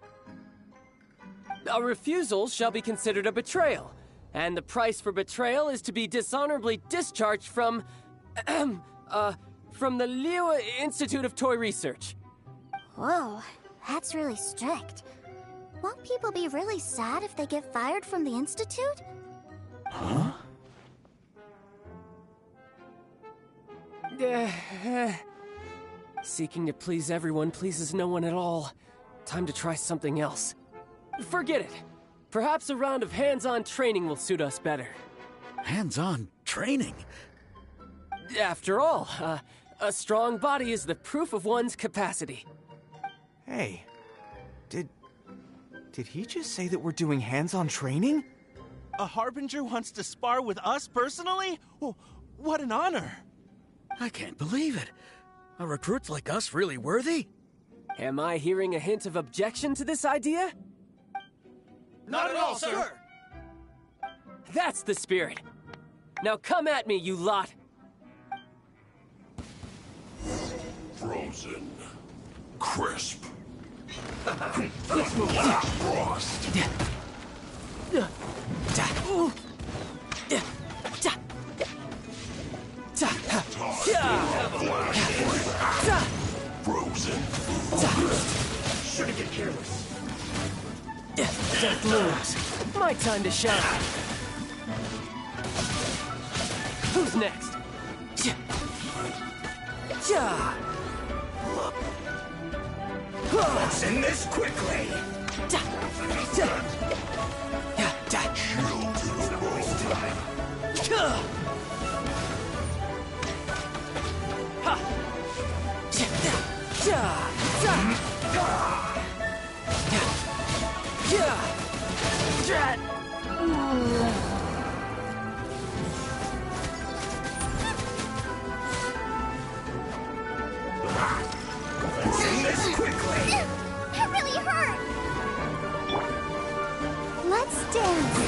A refusal shall be considered a betrayal, and the price for betrayal is to be dishonorably discharged from the Liyue Institute of Toy Research. Whoa, that's really strict. Won't people be really sad if they get fired from the Institute? Huh? Seeking to please everyone pleases no one at all. Time to try something else. Forget it. Perhaps a round of hands-on training will suit us better. Hands-on training? After all, a strong body is the proof of one's capacity. Hey, did he just say that we're doing hands-on training? A Harbinger wants to spar with us personally? Oh, what an honor! I can't believe it. Are recruits like us really worthy? Am I hearing a hint of objection to this idea? Not at all, sir! That's the spirit. Now come at me, you lot! Frozen. Crisp. Let's move on. Frost. Frozen food. Shouldn't get careless. Death looms. My time to shine. Who's next? Let's end this quickly. Let's end this quickly. It really hurt. Let's dance.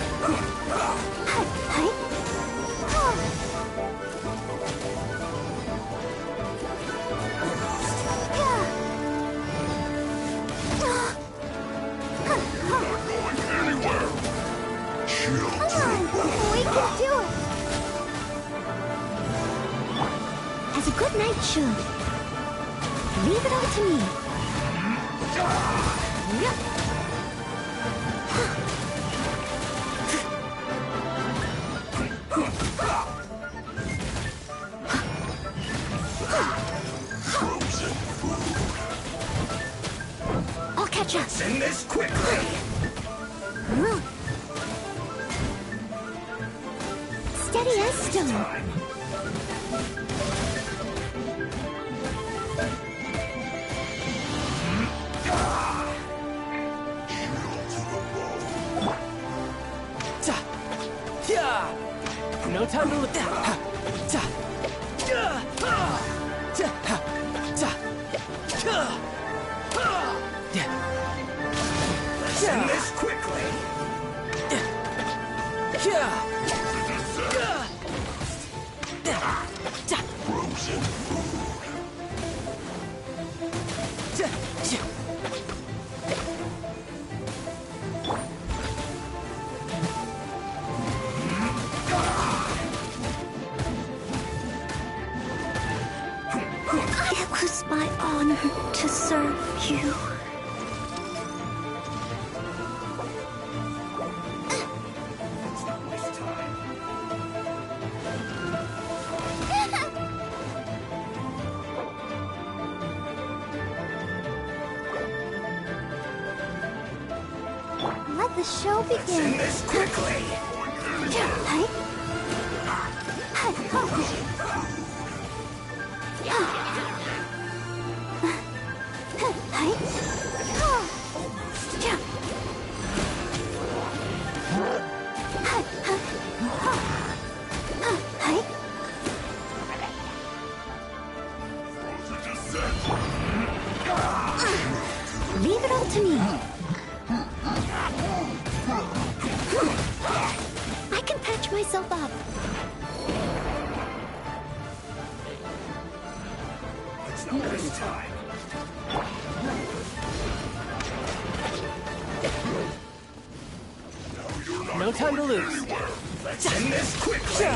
As a good knight should. Leave it all to me. Frozen food. I'll catch up. Let's end this quickly. Steady as stone. No time to look down. Let's end this quickly. serve you. Let the show begin. This quickly. Leave it all to me. I can patch myself up. It's not this time. No time to lose. Let's end this quickly.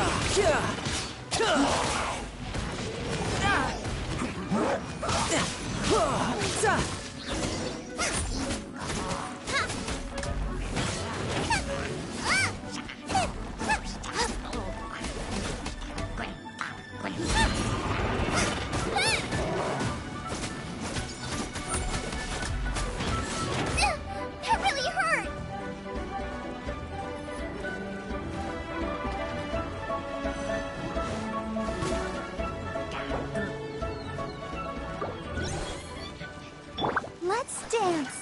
That really hurt. Let's dance.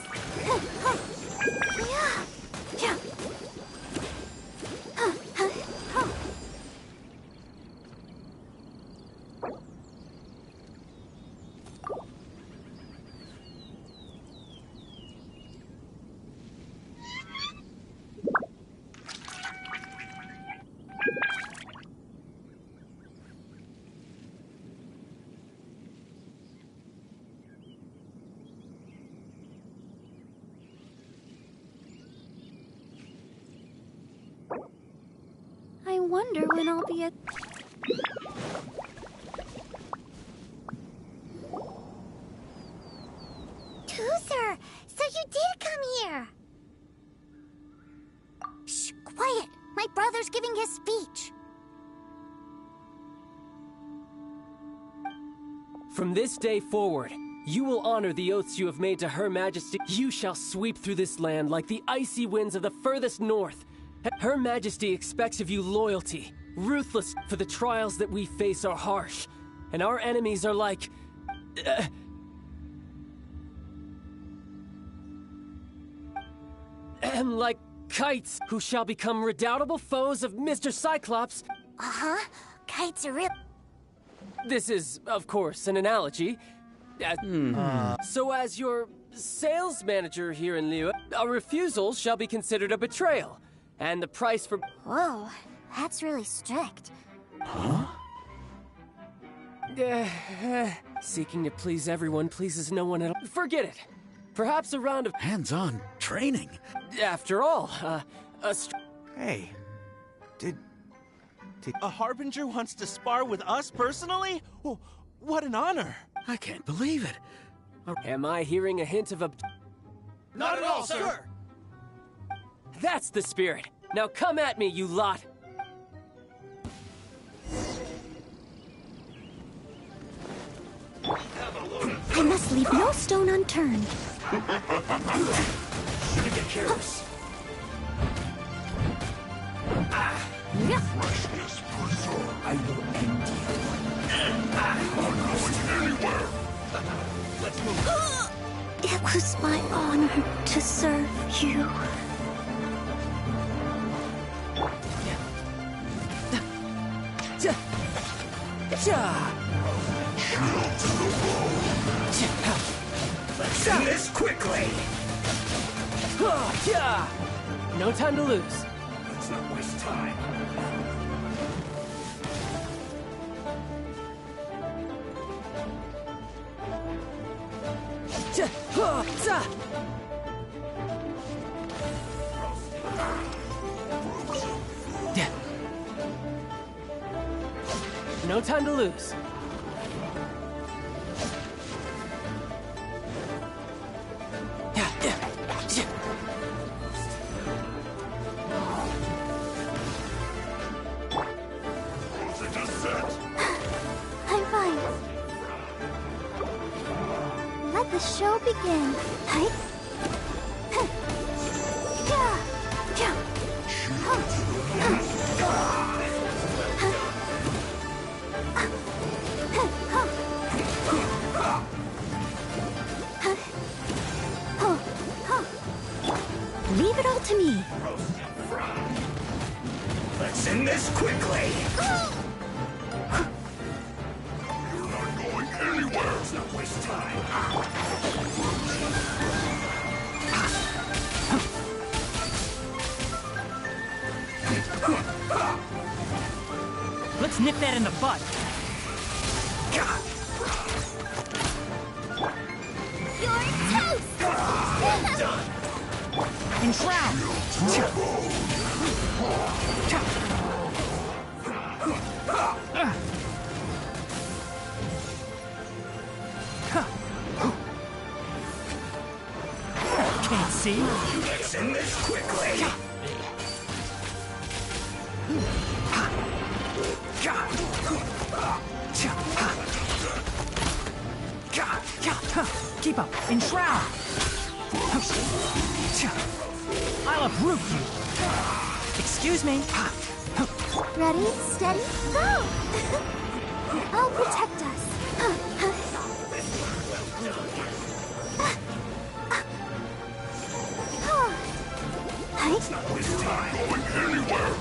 I wonder when I'll be at... Tooser! So you did come here! Shh, quiet! My brother's giving his speech. From this day forward, you will honor the oaths you have made to Her Majesty. You shall sweep through this land like the icy winds of the furthest north. Her Majesty expects of you loyalty, ruthless, for the trials that we face are harsh, and our enemies are like... like kites, who shall become redoubtable foes of Mr. Cyclops. Uh-huh. Kites are real... This is, of course, an analogy. So as your sales manager here in Liyue, a refusal shall be considered a betrayal. And the price for... Whoa, that's really strict. Huh? Seeking to please everyone pleases no one at all. Forget it. Perhaps a round of... Hands-on training. After all, Hey, did... A Harbinger wants to spar with us personally? Oh, what an honor! I can't believe it. Am I hearing a hint of a... Not at all, sir! That's the spirit. Now come at me, you lot. I must leave no stone unturned. Shouldn't get careless. Freshness preserved. I will end you. I'm going anywhere. Let's move. It was my honor to serve you. Let's end this quickly. No time to lose. Let's not waste time. No time to lose. the show begin. Hi. Leave it all to me. Let's end this quickly. You're not going anywhere. Let's not waste time. Let's nip that in the bud. You're toast! Done. Enshroud! Can't see. Let's end this quickly. Keep up. Enshroud! I'll uproot you. Excuse me. Ready, steady, go! I'll protect us. Let's not waste time going anywhere.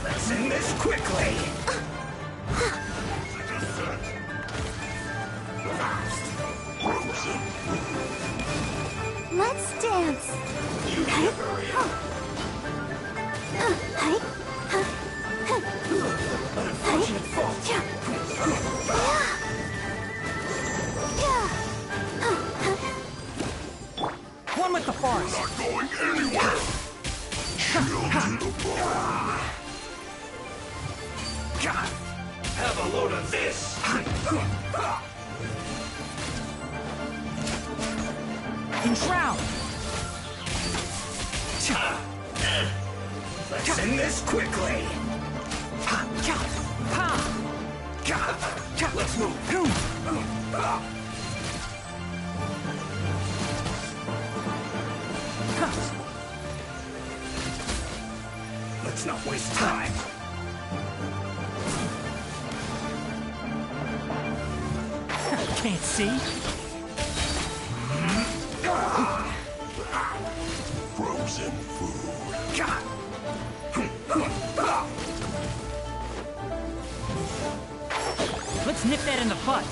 Let's end this quickly. Let's dance. You need to hurry up. Unfortunate fault. One with the forest. Not going anywhere. Shield to the bone. Have a load of this. Enshroud! Let's end this quickly. Let's move. Let's not waste time. Can't see. Frozen food. Let's nip that in the bud.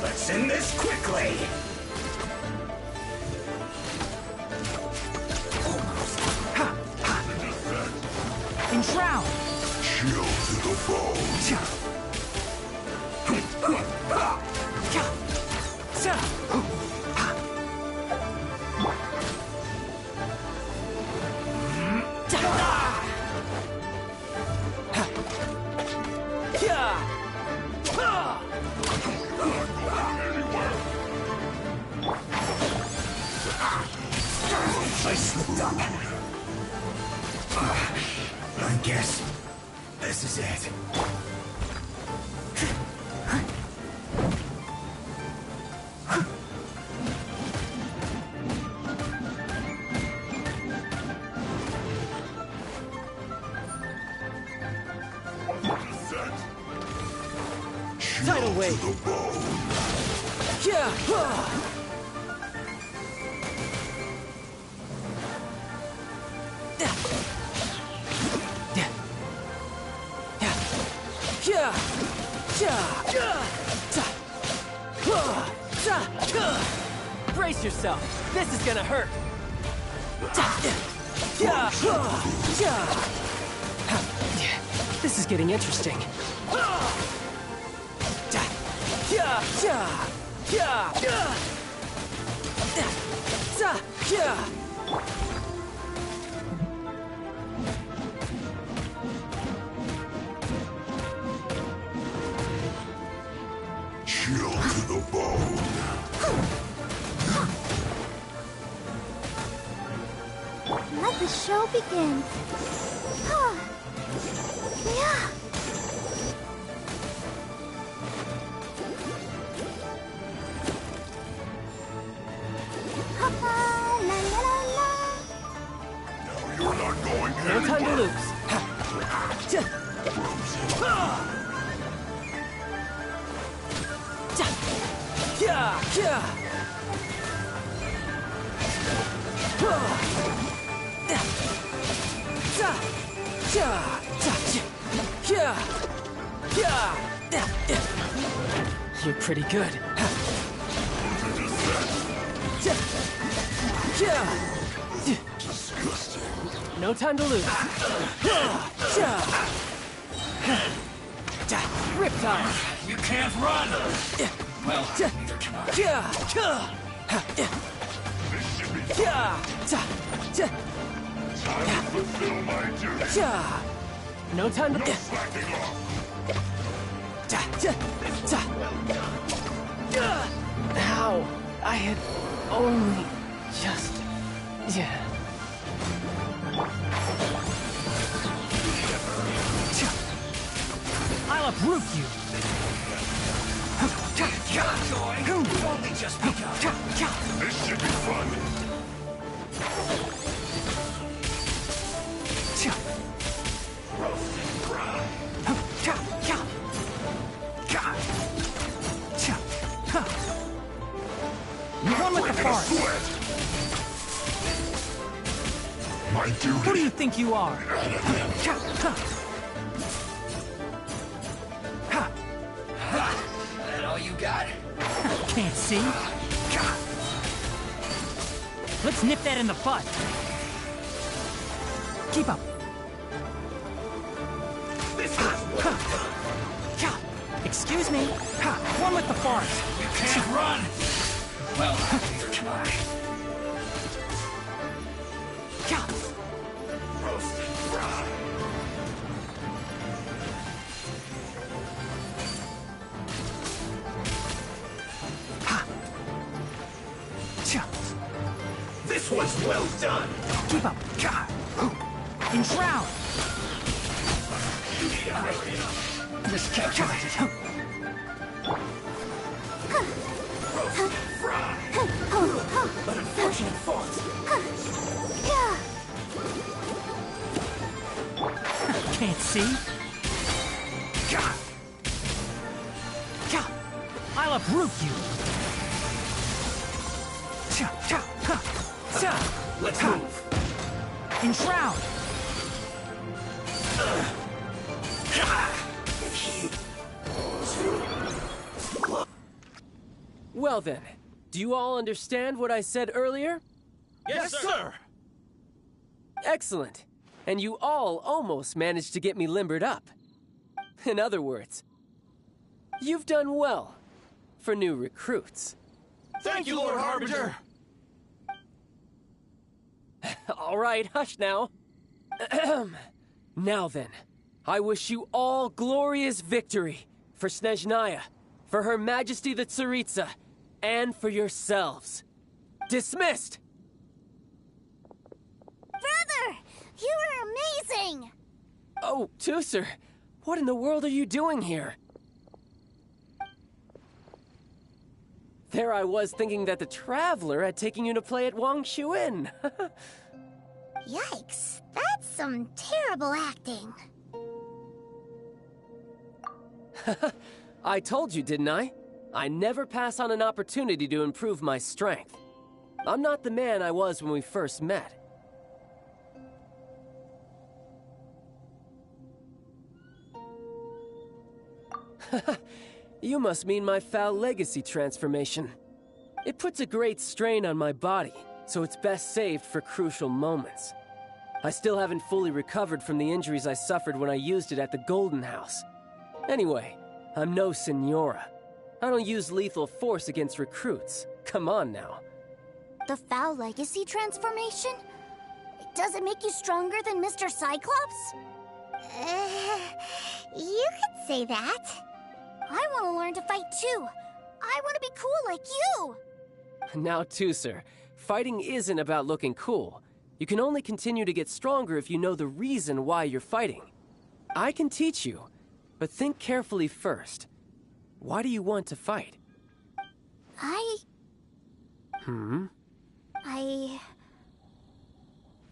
Let's end this quickly. Enshroud! Chill to the bone. I slipped up. I guess this is it. Tidal wave. Yeah. Brace yourself. This is gonna hurt. This is getting interesting. the show begins. Yeah. You're not going No time to lose. You're pretty good. No time to lose. Riptide. You can't run! Well, neither can I. Time to fulfill my duty. No time to... No slacking off. Ow! I had only just... I'll uproot you. You've only just begun. This should be fun. Roast and fry. One with the forest. My duty. Who do you think you are? That all you got? Can't see. Let's nip that in the bud. Keep up. Excuse me. One with the forest. You can't run. Well, neither can I. Roast and fry. This was well done. Keep up. Enshroud. Just catch it. Roast and fry. An affectionate fox. Can't see. I'll uproot you. Let's move. Enshroud. Well then, do you all understand what I said earlier? Yes, sir! Excellent. And you all almost managed to get me limbered up. In other words, you've done well for new recruits. Thank you, Lord Harbinger! All right, hush now. Now then, I wish you all glorious victory for Snezhnaya, for Her Majesty the Tsaritsa, and for yourselves. Dismissed! Brother! You were amazing! Oh, Tusser, what in the world are you doing here? There I was thinking that the Traveler had taken you to play at Wangshuin. Yikes, that's some terrible acting. I told you, didn't I? I never pass on an opportunity to improve my strength. I'm not the man I was when we first met. You must mean my foul legacy transformation. It puts a great strain on my body, so it's best saved for crucial moments. I still haven't fully recovered from the injuries I suffered when I used it at the Golden House. Anyway, I'm no Senora. I don't use lethal force against recruits. Come on now. The foul legacy transformation? Does it make you stronger than Mr. Cyclops? You could say that. I want to learn to fight too. I want to be cool like you. Now, Tusser, fighting isn't about looking cool. You can only continue to get stronger if you know the reason why you're fighting. I can teach you, but think carefully first. Why do you want to fight?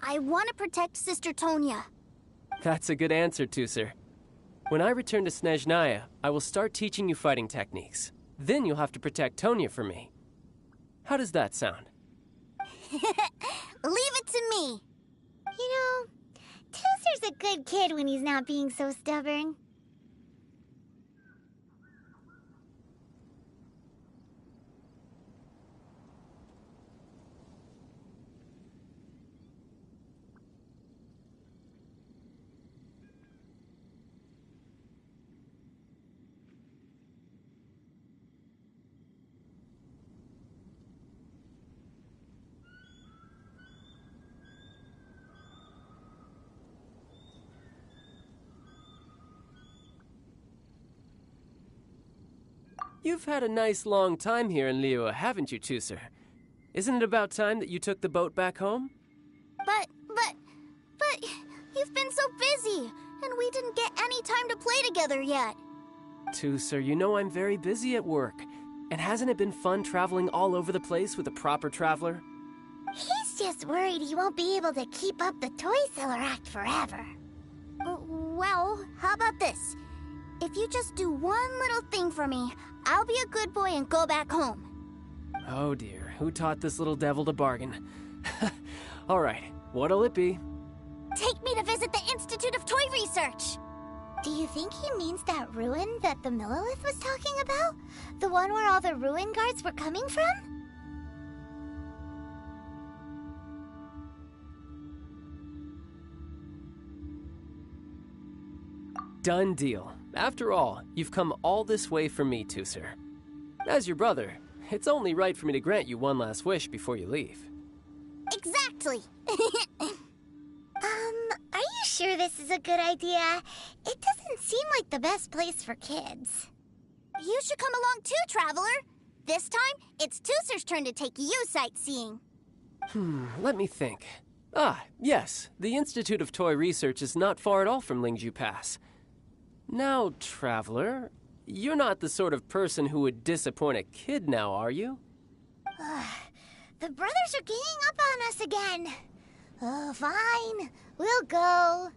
I want to protect Sister Tonya. That's a good answer, Tusser. When I return to Snezhnaya, I will start teaching you fighting techniques. Then you'll have to protect Tonya for me. How does that sound? Leave it to me. You know, Tusser's a good kid when he's not being so stubborn. You've had a nice long time here in Liyue, haven't you, Tusser? Isn't it about time that you took the boat back home? But you've been so busy, and we didn't get any time to play together yet. Tusser, you know I'm very busy at work. And hasn't it been fun traveling all over the place with a proper traveler? He's just worried he won't be able to keep up the toy seller act forever. Well, how about this? If you just do one little thing for me, I'll be a good boy and go back home. Oh dear, who taught this little devil to bargain? All right, what'll it be? Take me to visit the Institute of Toy Research. Do you think he means that ruin that the Millilith was talking about? The one where all the ruin guards were coming from? Done deal. After all, you've come all this way for me, Tusser. As your brother, it's only right for me to grant you one last wish before you leave. Exactly. Are you sure this is a good idea? It doesn't seem like the best place for kids. You should come along too, Traveler. This time, it's Tusser's turn to take you sightseeing. Let me think. Yes, the Institute of Toy Research is not far at all from Lingju Pass. Now, Traveler, you're not the sort of person who would disappoint a kid now, are you? The brothers are ganging up on us again. Oh, fine. We'll go.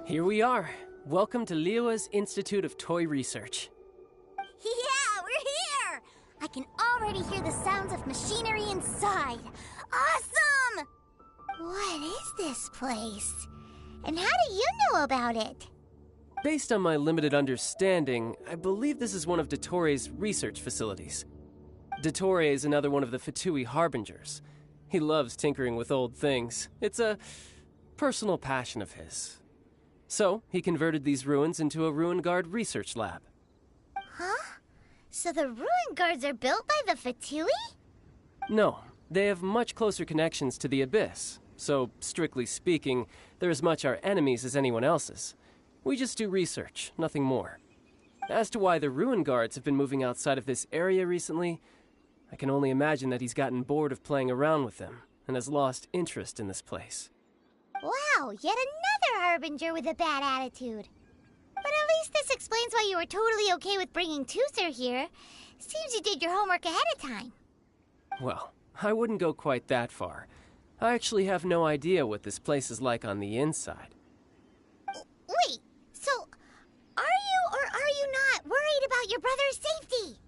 Here we are. Welcome to Liyue's Institute of Toy Research. Yeah, we're here! I can already hear the sounds of machinery inside. Awesome! What is this place? And how do you know about it? Based on my limited understanding, I believe this is one of Dottoro's research facilities. Dottore is another one of the Fatui Harbingers. He loves tinkering with old things. It's a personal passion of his. So, he converted these ruins into a Ruin Guard research lab. Huh? So the Ruin Guards are built by the Fatui? No, they have much closer connections to the Abyss. So, strictly speaking, they're as much our enemies as anyone else's. We just do research, nothing more. As to why the Ruin Guards have been moving outside of this area recently, I can only imagine that he's gotten bored of playing around with them and has lost interest in this place. Wow, yet another Harbinger with a bad attitude. But at least this explains why you were totally okay with bringing Tusser here. Seems you did your homework ahead of time. Well, I wouldn't go quite that far. I actually have no idea what this place is like on the inside. Wait, so are you or are you not worried about your brother's safety?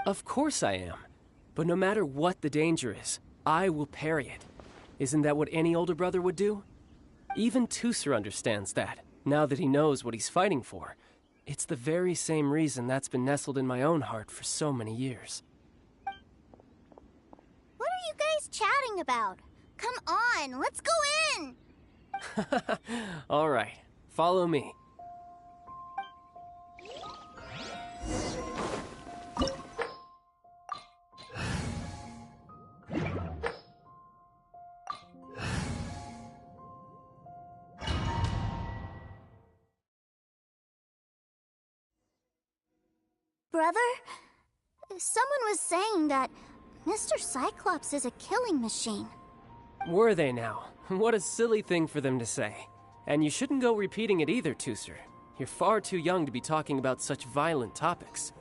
Of course I am. But no matter what the danger is, I will parry it. Isn't that what any older brother would do? Even Tooser understands that, now that he knows what he's fighting for. It's the very same reason that's been nestled in my own heart for so many years. What are you guys chatting about? Come on, let's go in! All right, follow me. Brother, someone was saying that Mr. Cyclops is a killing machine. Were they now? What a silly thing for them to say. And you shouldn't go repeating it either, Tooser. You're far too young to be talking about such violent topics.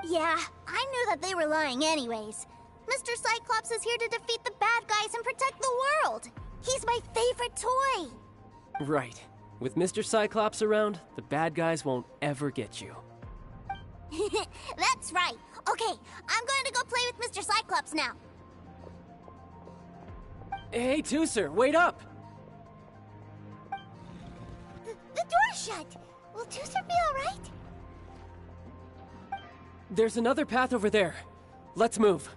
Yeah, I knew that they were lying anyways. Mr. Cyclops is here to defeat the bad guys and protect the world. He's my favorite toy. Right. With Mr. Cyclops around, the bad guys won't ever get you. That's right. Okay, I'm going to go play with Mr. Cyclops now. Hey, Tooser, wait up! The door's shut. Will Tooser be all right? There's another path over there. Let's move.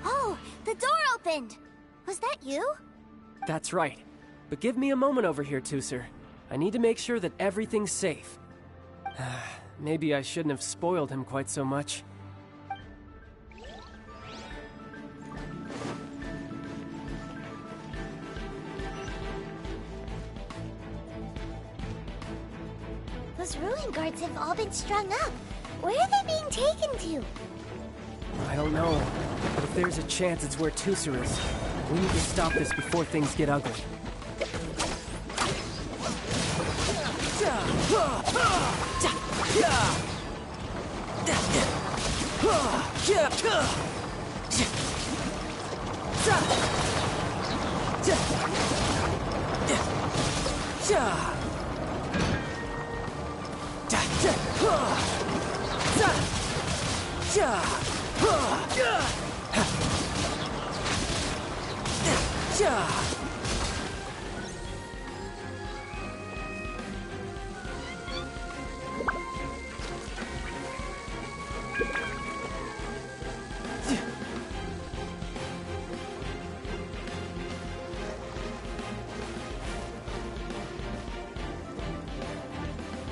Oh, the door opened. Was that you? That's right. But give me a moment over here, Tooser. I need to make sure that everything's safe. Maybe I shouldn't have spoiled him quite so much. Those ruin guards have all been strung up. Where are they being taken to? I don't know, but if there's a chance it's where Tooser is, we need to stop this before things get ugly.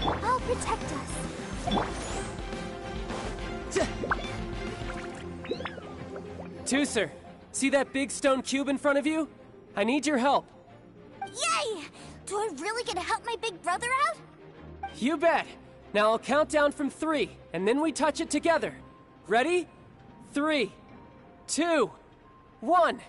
I'll protect us. Tooser, see that big stone cube in front of you? I need your help. Yay! Do I really get to help my big brother out? You bet. Now I'll count down from 3, and then we touch it together. Ready? 3, 2, 1.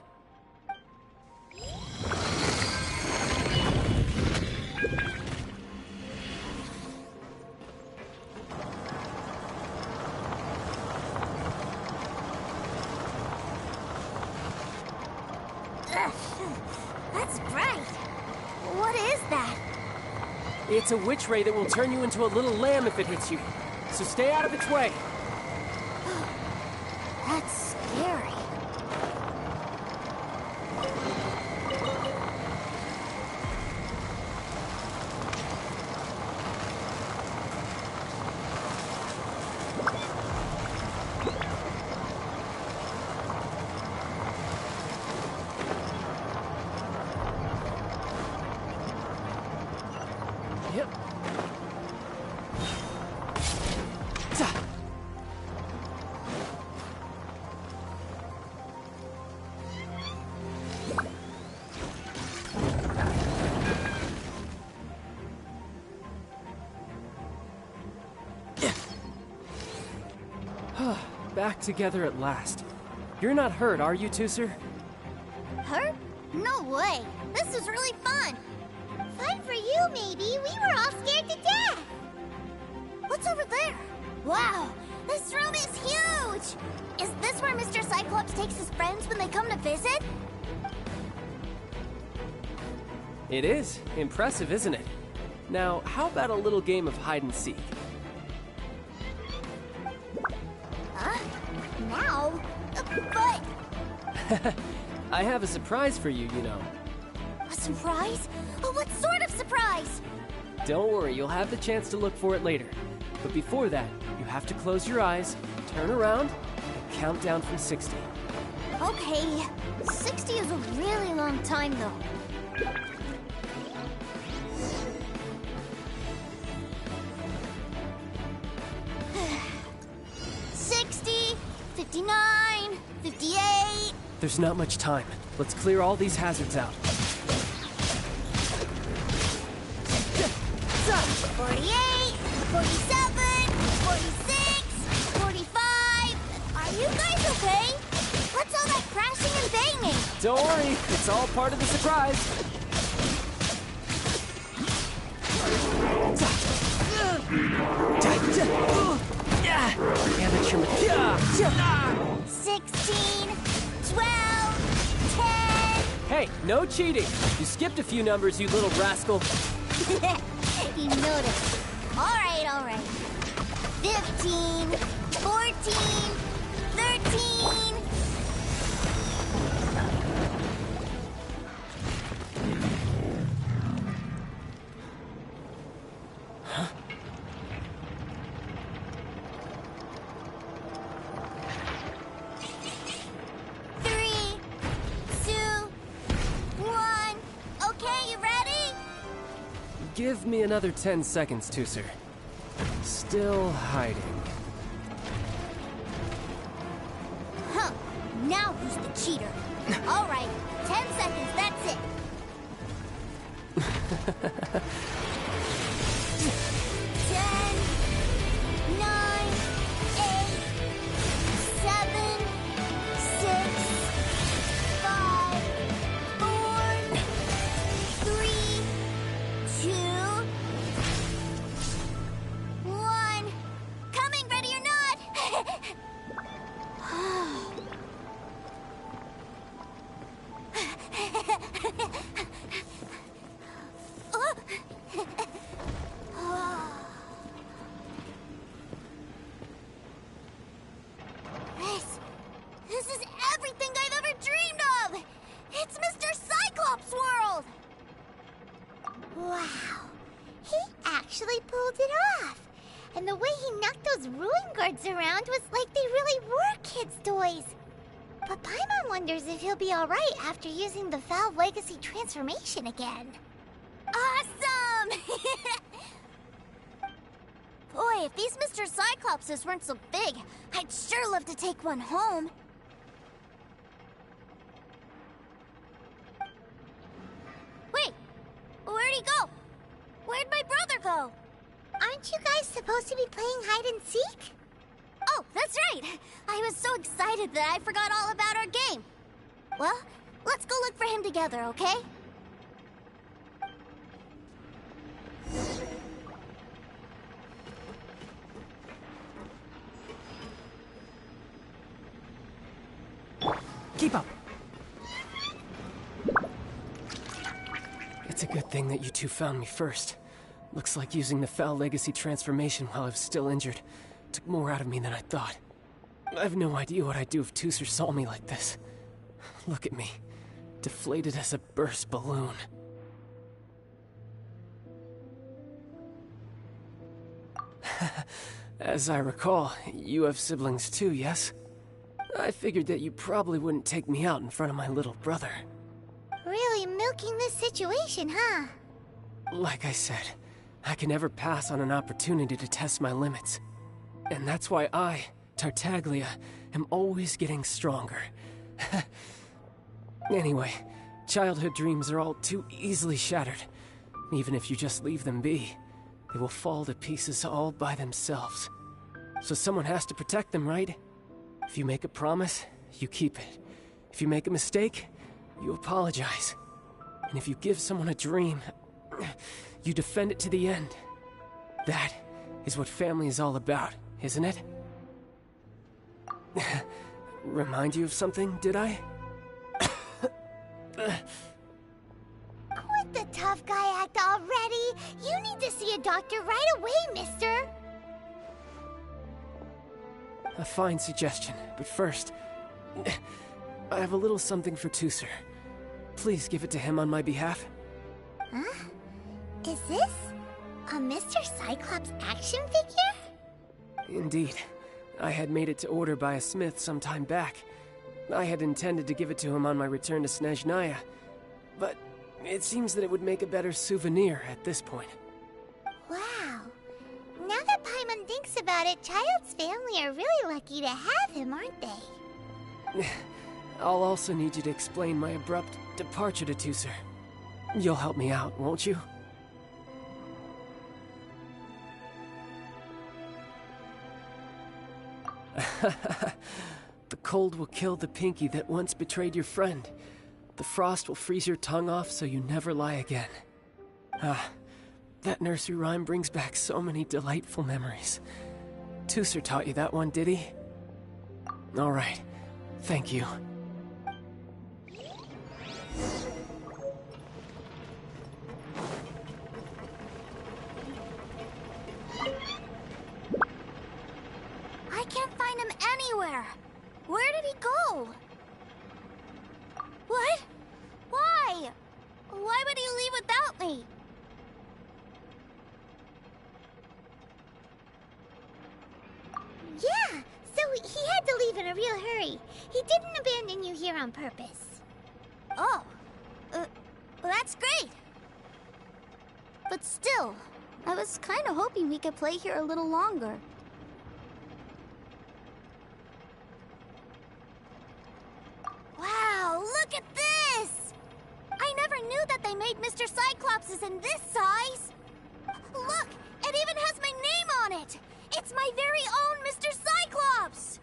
That's bright. What is that? It's a witch ray that will turn you into a little lamb if it hits you. So stay out of its way. That's scary. Back together at last. You're not hurt, are you, Tooser? Hurt? No way. This is really fun. Fun for you, maybe. We were all scared to death. What's over there? Wow, this room is huge. Is this where Mr. Cyclops takes his friends when they come to visit? It is. Impressive, isn't it? Now, how about a little game of hide and seek? Now? But... I have a surprise for you, you know. A surprise? Oh, what sort of surprise? Don't worry, you'll have the chance to look for it later. But before that, you have to close your eyes, turn around, and count down from 60. Okay. 60 is a really long time, though. 60, 59, 58... There's not much time. Let's clear all these hazards out. 48, 47, 46, 45... Are you guys okay? What's all that crashing and banging? Don't worry, it's all part of the surprise. Amateur. 16, 12, 10... Hey, no cheating. You skipped a few numbers, you little rascal. You noticed. All right. 15, 14, 13... Give me another 10 seconds, Tooser. Still hiding. Huh. Now who's the cheater? All right. 10 seconds, that's it. 10, 9, 8, 7, 6, 5, 4, 3, 2, 1. Coming, ready or not. This is everything I've ever dreamed of! It's Mr. Cyclops' world! Wow. He actually pulled it off. And the way he knocked those ruin guards around was like they really were kids' toys. But Paimon wonders if he'll be alright after using the Valve Legacy transformation again. Awesome! Boy, if these Mr. Cyclopses weren't so big, I'd sure love to take one home. Wait, where'd he go? Where'd my brother go? I'm aren't you guys supposed to be playing hide and seek? Oh, that's right! I was so excited that I forgot all about our game. Well, let's go look for him together, okay? Keep up! It's a good thing that you two found me first. Looks like using the Foul Legacy transformation while I was still injured took more out of me than I thought. I have no idea what I'd do if Tooser saw me like this. Look at me, deflated as a burst balloon. As I recall, you have siblings too, yes? I figured that you probably wouldn't take me out in front of my little brother. Really milking this situation, huh? Like I said, I can never pass on an opportunity to test my limits. And that's why I, Tartaglia, am always getting stronger. Anyway, childhood dreams are all too easily shattered. Even if you just leave them be, they will fall to pieces all by themselves. So someone has to protect them, right? If you make a promise, you keep it. If you make a mistake, you apologize. And if you give someone a dream, you defend it to the end. That is what family is all about, isn't it? Remind you of something, did I? Quit the tough guy act already! You need to see a doctor right away, mister! A fine suggestion, but first, I have a little something for Tooser. Please give it to him on my behalf. Huh? Is this a Mr. Cyclops action figure? Indeed. I had made it to order by a smith some time back. I had intended to give it to him on my return to Snezhnaya, but it seems that it would make a better souvenir at this point. Wow. Now that Paimon thinks about it, Child's family are really lucky to have him, aren't they? I'll also need you to explain my abrupt departure to Tooser. You'll help me out, won't you? The cold will kill the pinky that once betrayed your friend. The frost will freeze your tongue off so you never lie again. That nursery rhyme brings back so many delightful memories. Tooser taught you that one, did he? All right. Thank you. I can't find him anywhere. Where did he go? What? Why? Why would he leave without me? Yeah, so he had to leave in a real hurry. He didn't abandon you here on purpose. Oh, well, that's great. But still, I was kind of hoping we could play here a little longer. Wow, look at this! I never knew that they made Mr. Cyclopses in this size. Look, it even has my name on it. It's my very own Mr. Cyclops!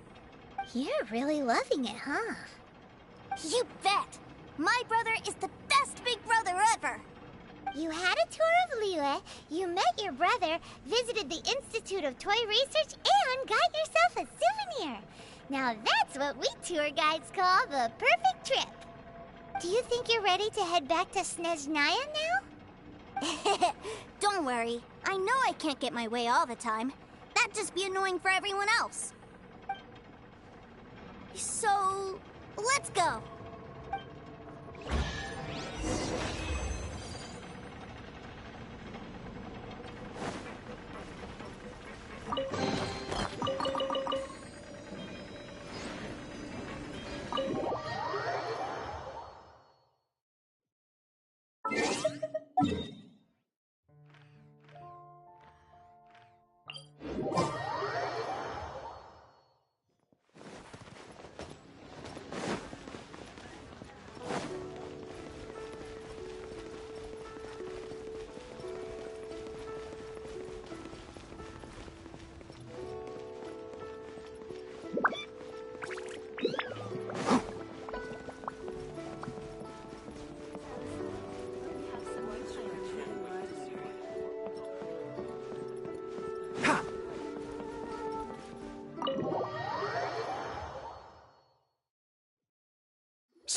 You're really loving it, huh? You bet! My brother is the best big brother ever! You had a tour of Liyue, you met your brother, visited the Institute of Toy Research, and got yourself a souvenir! Now that's what we tour guides call the perfect trip! Do you think you're ready to head back to Snezhnaya now? Don't worry, I know I can't get my way all the time. That'd just be annoying for everyone else. So, let's go.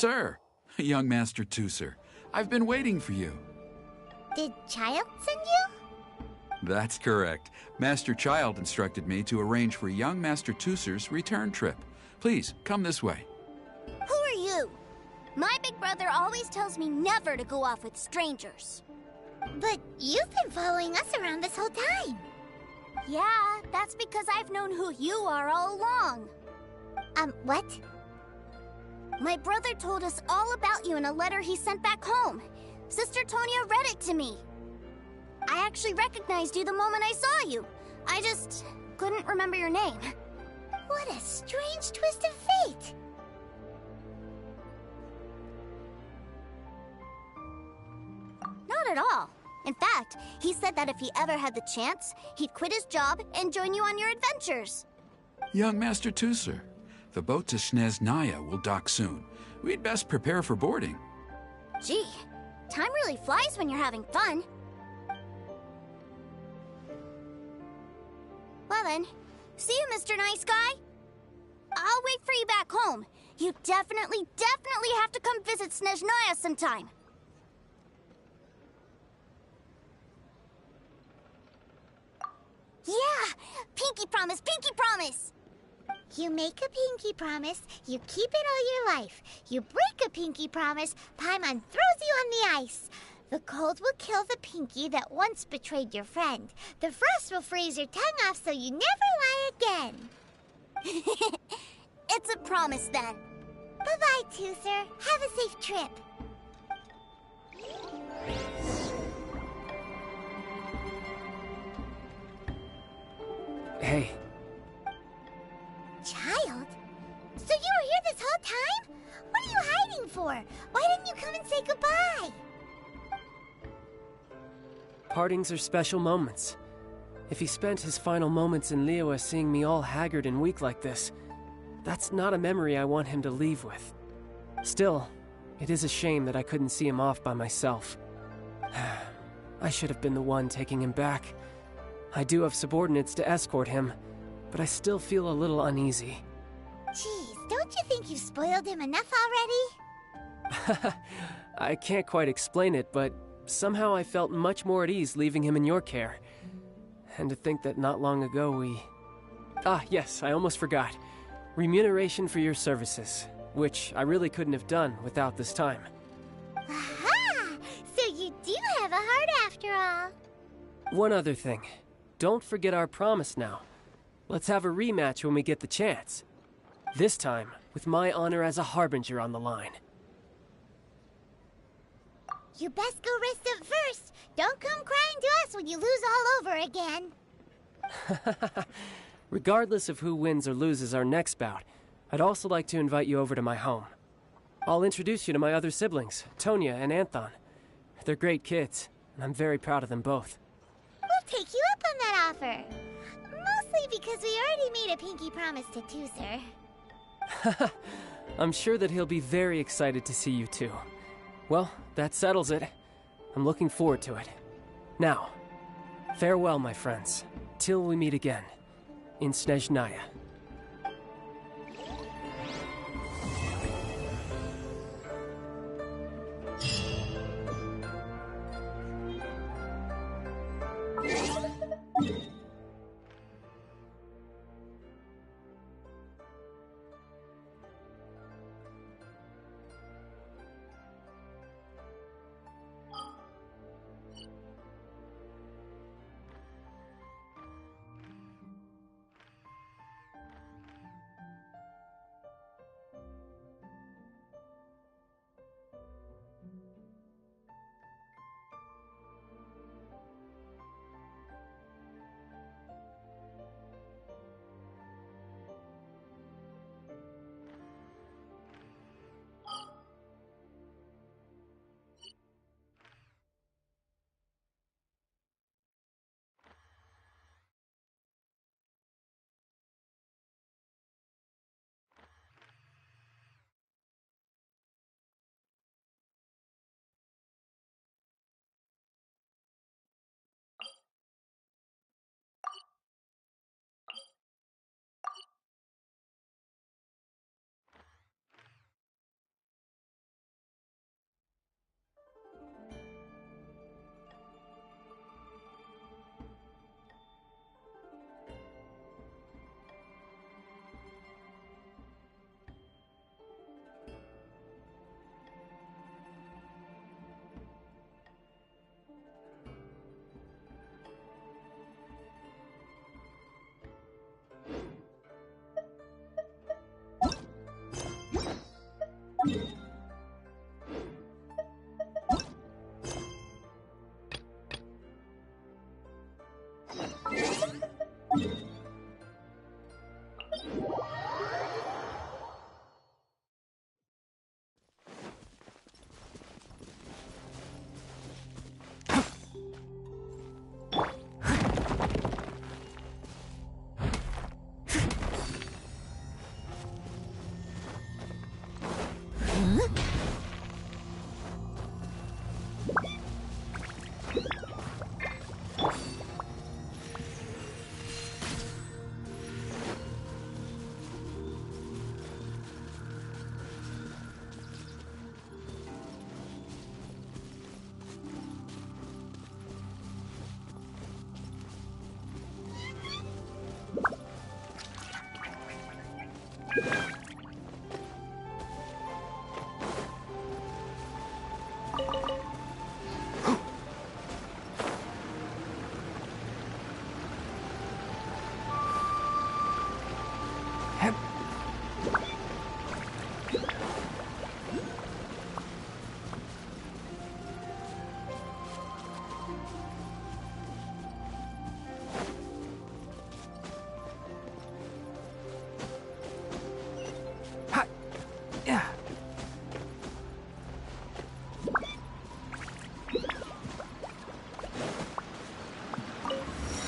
Sir, young Master Tooser, I've been waiting for you. Did Child send you? That's correct. Master Child instructed me to arrange for young Master Tooser's return trip. Please, come this way. Who are you? My big brother always tells me never to go off with strangers. But you've been following us around this whole time. Yeah, that's because I've known who you are all along. What? My brother told us all about you in a letter he sent back home. Sister Tonya read it to me. I actually recognized you the moment I saw you. I just couldn't remember your name. What a strange twist of fate. Not at all. In fact, he said that if he ever had the chance, he'd quit his job and join you on your adventures. Young Master Tooser, the boat to Snezhnaya will dock soon. We'd best prepare for boarding. Gee, time really flies when you're having fun. Well then, see you, Mr. Nice Guy. I'll wait for you back home. You definitely have to come visit Snezhnaya sometime. Yeah! Pinky promise, pinky promise! You make a pinky promise, you keep it all your life. You break a pinky promise, Paimon throws you on the ice. The cold will kill the pinky that once betrayed your friend. The frost will freeze your tongue off so you never lie again. It's a promise then. Bye-bye, Tooser. Have a safe trip. Hey. Child? So you were here this whole time? What are you hiding for? Why didn't you come and say goodbye? Partings are special moments. If he spent his final moments in Liyue seeing me all haggard and weak like this, that's not a memory I want him to leave with. Still, it is a shame that I couldn't see him off by myself. I should have been the one taking him back. I do have subordinates to escort him, but I still feel a little uneasy. Geez, don't you think you've spoiled him enough already? I can't quite explain it, but somehow I felt much more at ease leaving him in your care. And to think that not long ago we... Ah, yes, I almost forgot. Remuneration for your services, which I really couldn't have done without this time. Aha! So you do have a heart after all. One other thing. Don't forget our promise now. Let's have a rematch when we get the chance. This time, with my honor as a harbinger on the line. You best go rest up first. Don't come crying to us when you lose all over again. Regardless of who wins or loses our next bout, I'd also like to invite you over to my home. I'll introduce you to my other siblings, Tonya and Anthon. They're great kids, and I'm very proud of them both. We'll take you up on that offer. Mostly because we already made a pinky promise to Tooser. I'm sure that he'll be very excited to see you too. Well, that settles it. I'm looking forward to it. Now, farewell, my friends, till we meet again in Snezhnaya.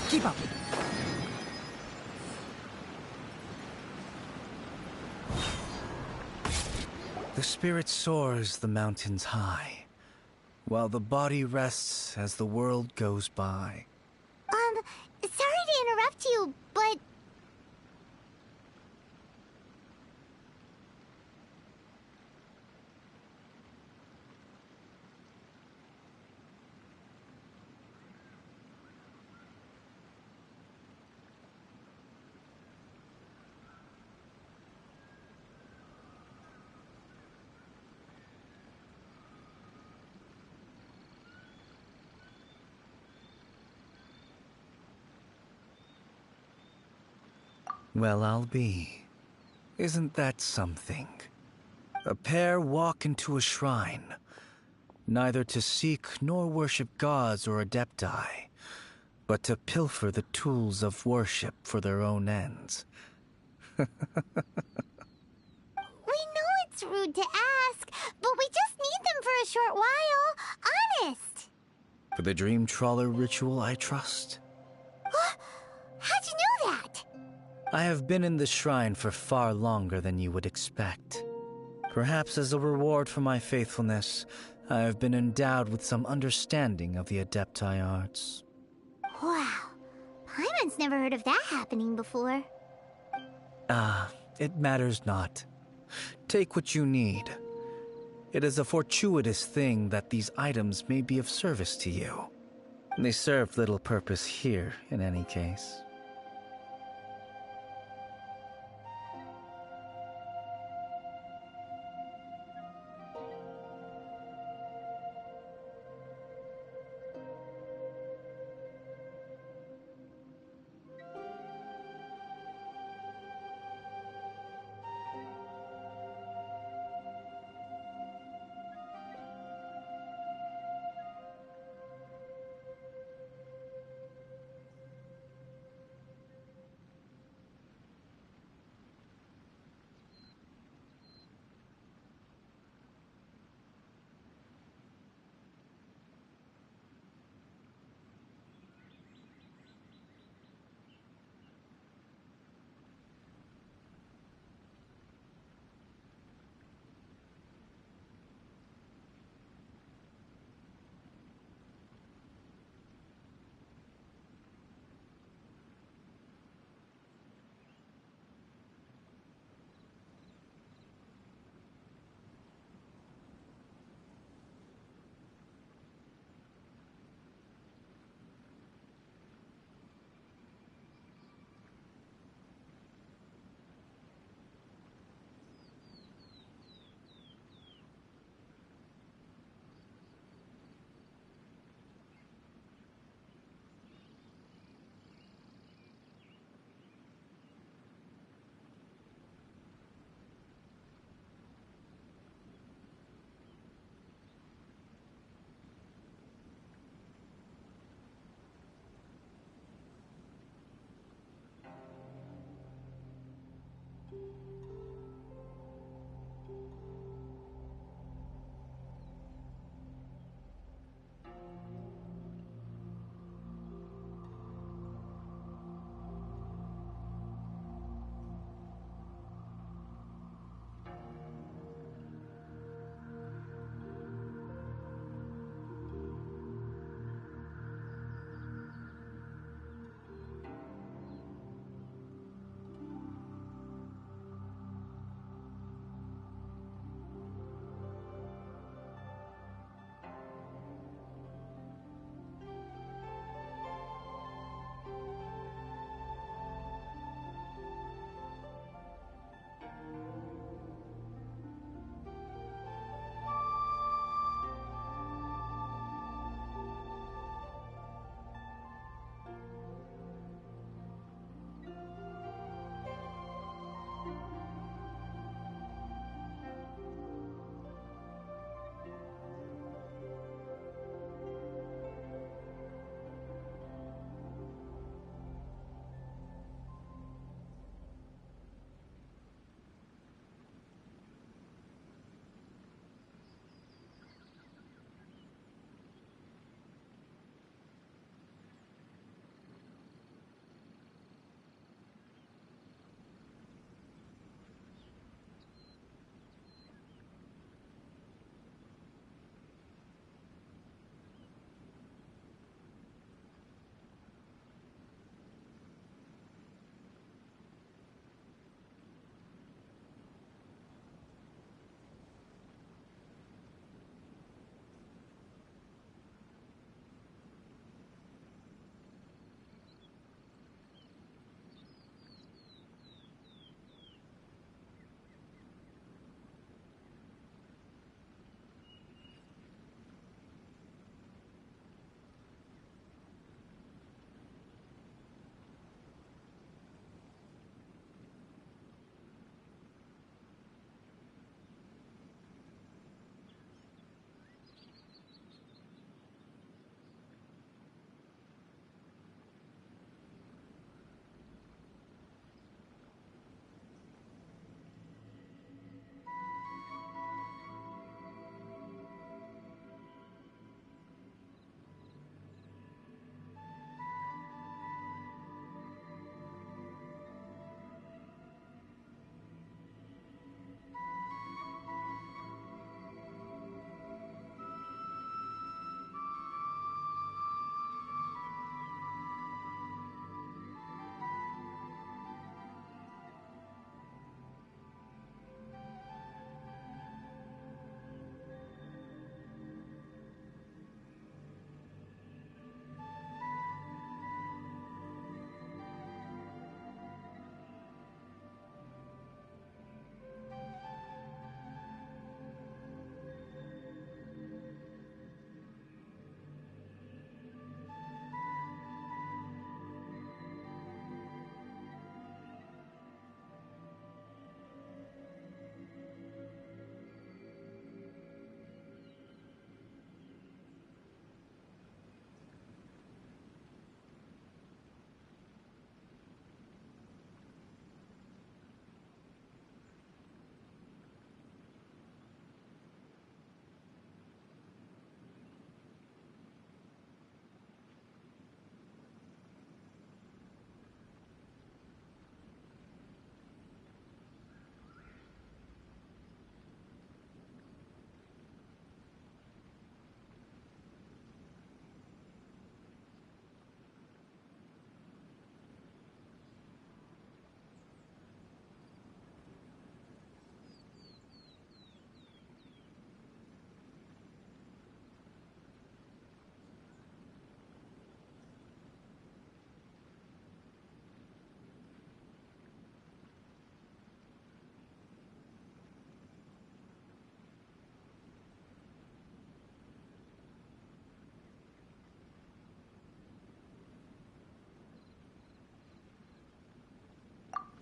Keep up. The spirit soars the mountains high, while the body rests as the world goes by. Sorry to interrupt you, but... Well, I'll be. Isn't that something? A pair walk into a shrine, neither to seek nor worship gods or adepti, but to pilfer the tools of worship for their own ends. We know it's rude to ask, but we just need them for a short while. Honest. For the dream trawler ritual, I trust. How'd you know that? I have been in the shrine for far longer than you would expect. Perhaps as a reward for my faithfulness, I have been endowed with some understanding of the adepti arts. Wow. Paimon's never heard of that happening before. It matters not. Take what you need. It is a fortuitous thing that these items may be of service to you. They serve little purpose here, in any case.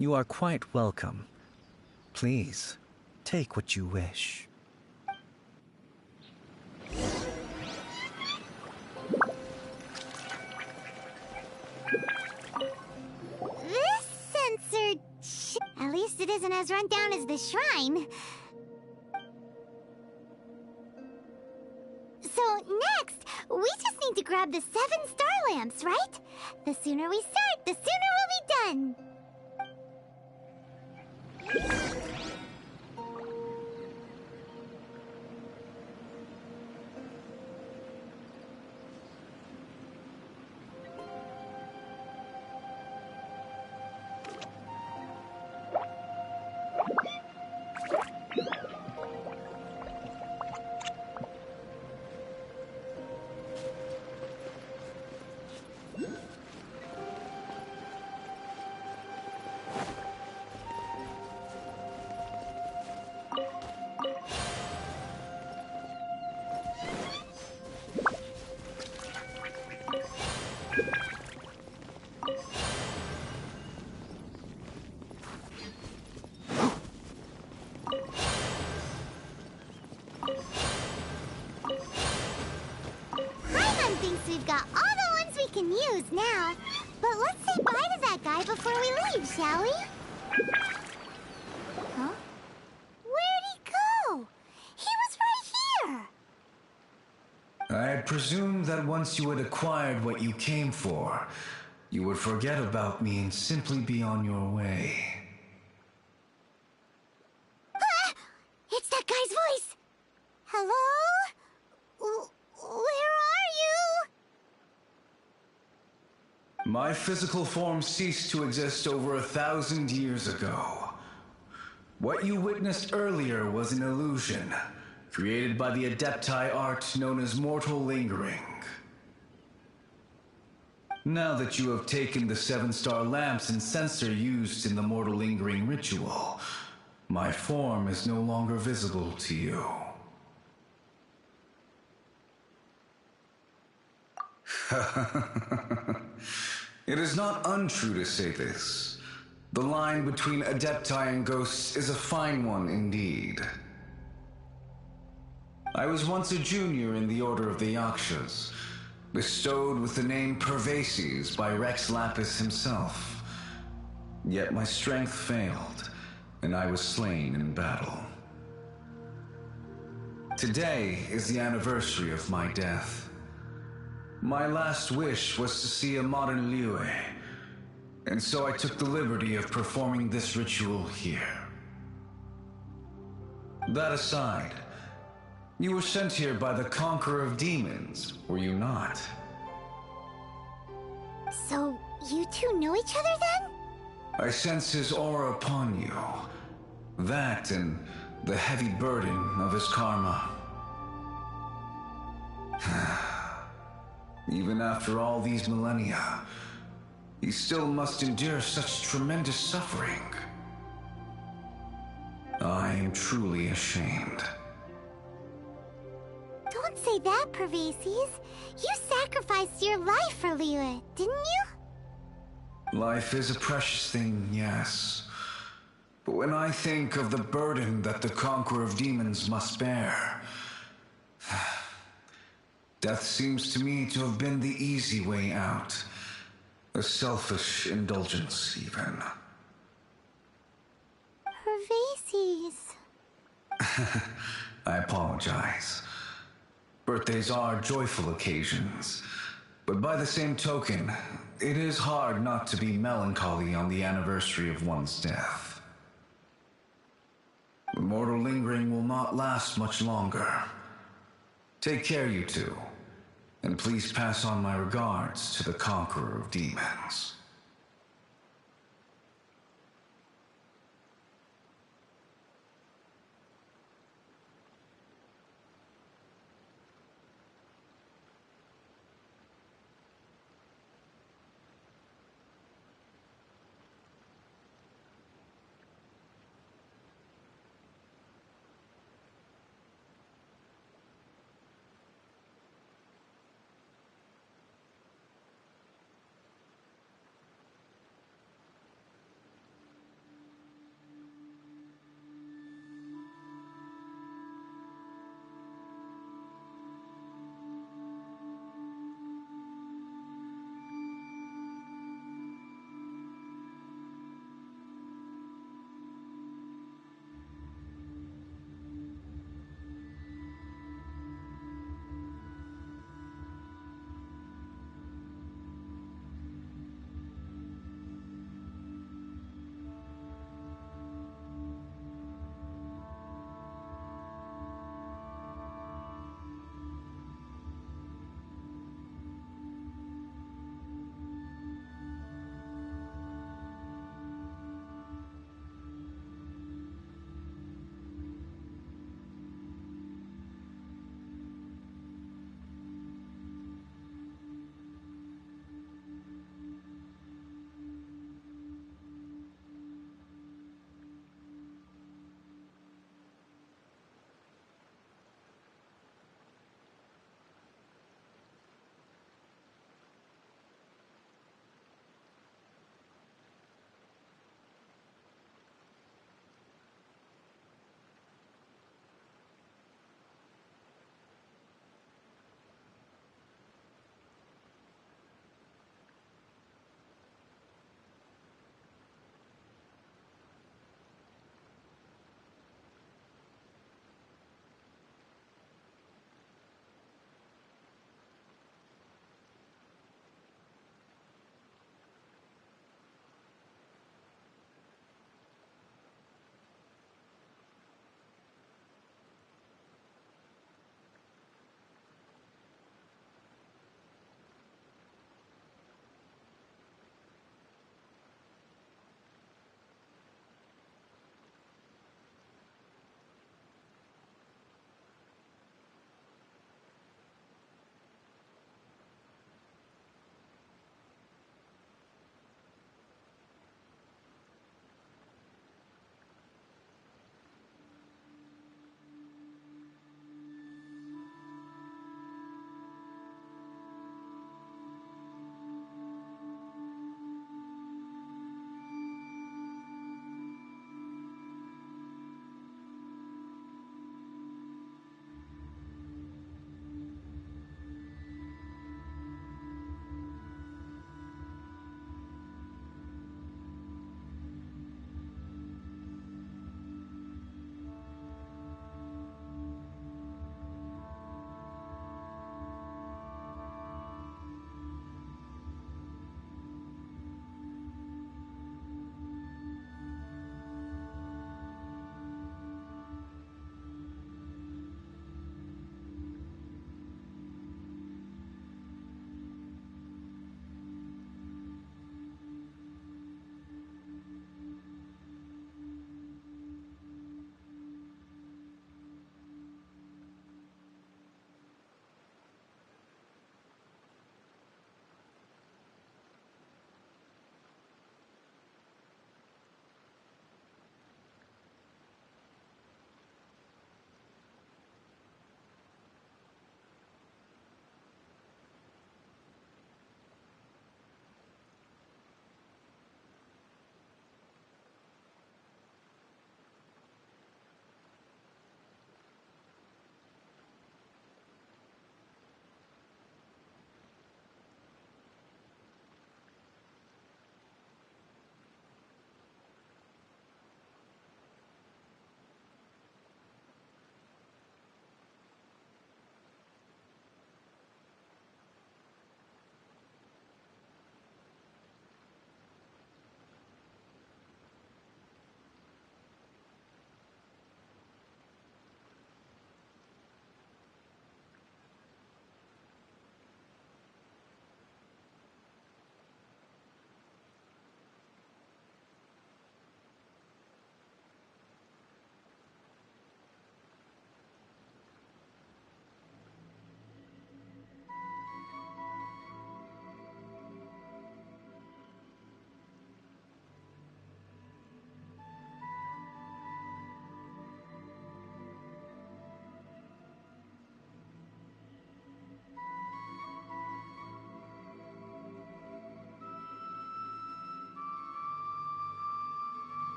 You are quite welcome. Please, take what you wish. This censored at least it isn't as run down as the shrine. So next, we just need to grab the 7 star lamps, right? The sooner we start, the sooner we'll be done. We've got all the ones we can use now. But let's say bye to that guy before we leave, shall we? Huh? Where'd he go? He was right here! I had presumed that once you had acquired what you came for, you would forget about me and simply be on your way. Ah! It's that guy's voice! Hello? Where are you? My physical form ceased to exist over 1,000 years ago. What you witnessed earlier was an illusion, created by the Adepti art known as mortal lingering. Now that you have taken the 7-star lamps and censer used in the mortal lingering ritual, my form is no longer visible to you. It is not untrue to say this. The line between Adepti and ghosts is a fine one indeed. I was once a junior in the Order of the Yakshas, bestowed with the name Pervases by Rex Lapis himself. Yet my strength failed, and I was slain in battle. Today is the anniversary of my death. My last wish was to see a modern Liyue, and so I took the liberty of performing this ritual here. That aside, you were sent here by the Conqueror of Demons, were you not? So, you two know each other then? I sense his aura upon you. That and the heavy burden of his karma. Even after all these millennia, he still must endure such tremendous suffering. I am truly ashamed. Don't say that, Pervases. You sacrificed your life for Liyue, didn't you? Life is a precious thing, yes. But when I think of the burden that the Conqueror of Demons must bear, death seems to me to have been the easy way out. A selfish indulgence, even. Pervases. I apologize. Birthdays are joyful occasions, but by the same token, it is hard not to be melancholy on the anniversary of one's death. The mortal lingering will not last much longer. Take care, you two, and please pass on my regards to the Conqueror of Demons.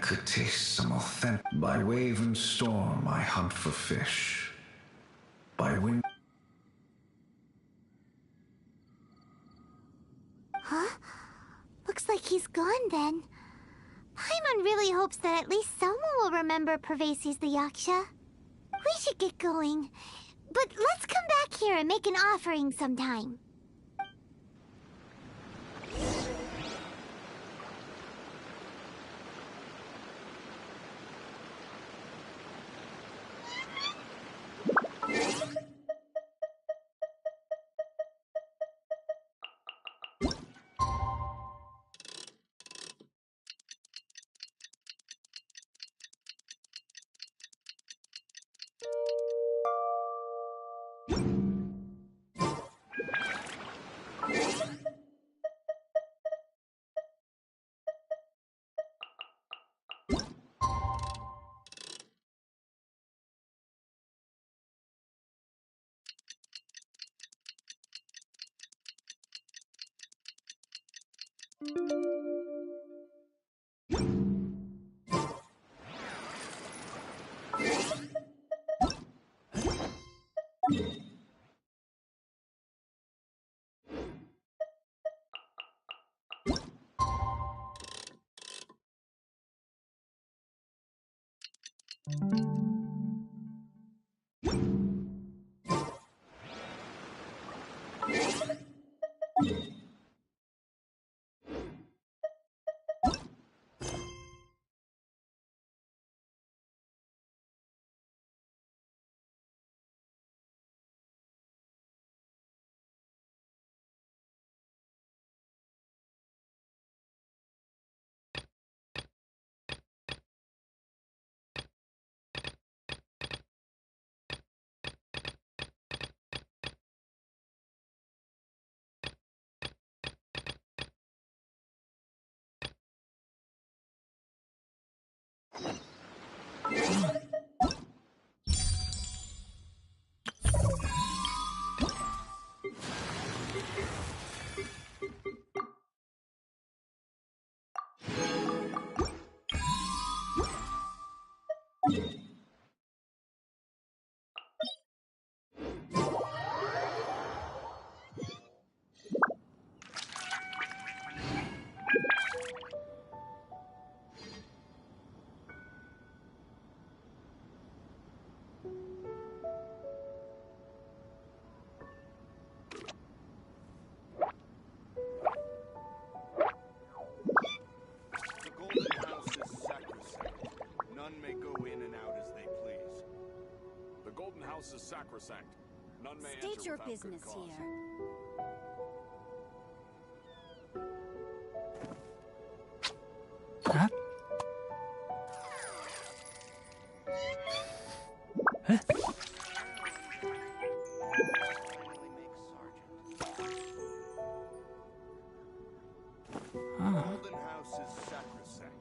could taste some authentic. By wave and storm, I hunt for fish. By wind. Huh? Looks like he's gone then. Paimon really hopes that at least someone will remember Pervasi's the Yaksha. We should get going. But let's come back here and make an offering sometime. Is sacrosanct. None may State enter your without business good cause. Here. Huh? Huh? Golden House is sacrosanct.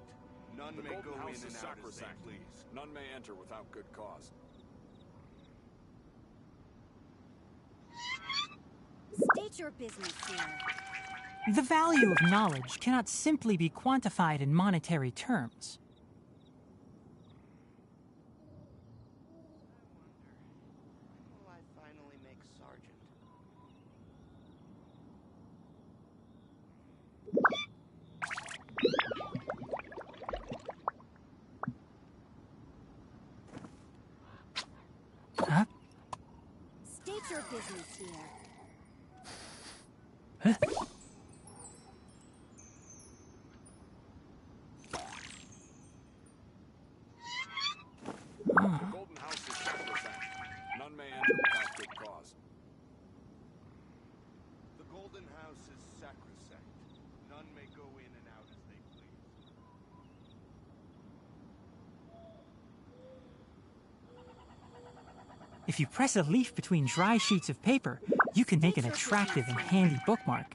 None may go in and out as they please. None may enter without good cause. State your business here. The value of knowledge cannot simply be quantified in monetary terms. Will I finally make sergeant? Huh? State your business here. Huh? The Golden House is sacrosanct. None may enter without good cause. The Golden House is sacrosanct. None may go in and out as they please. If you press a leaf between dry sheets of paper, you can make an attractive and handy bookmark.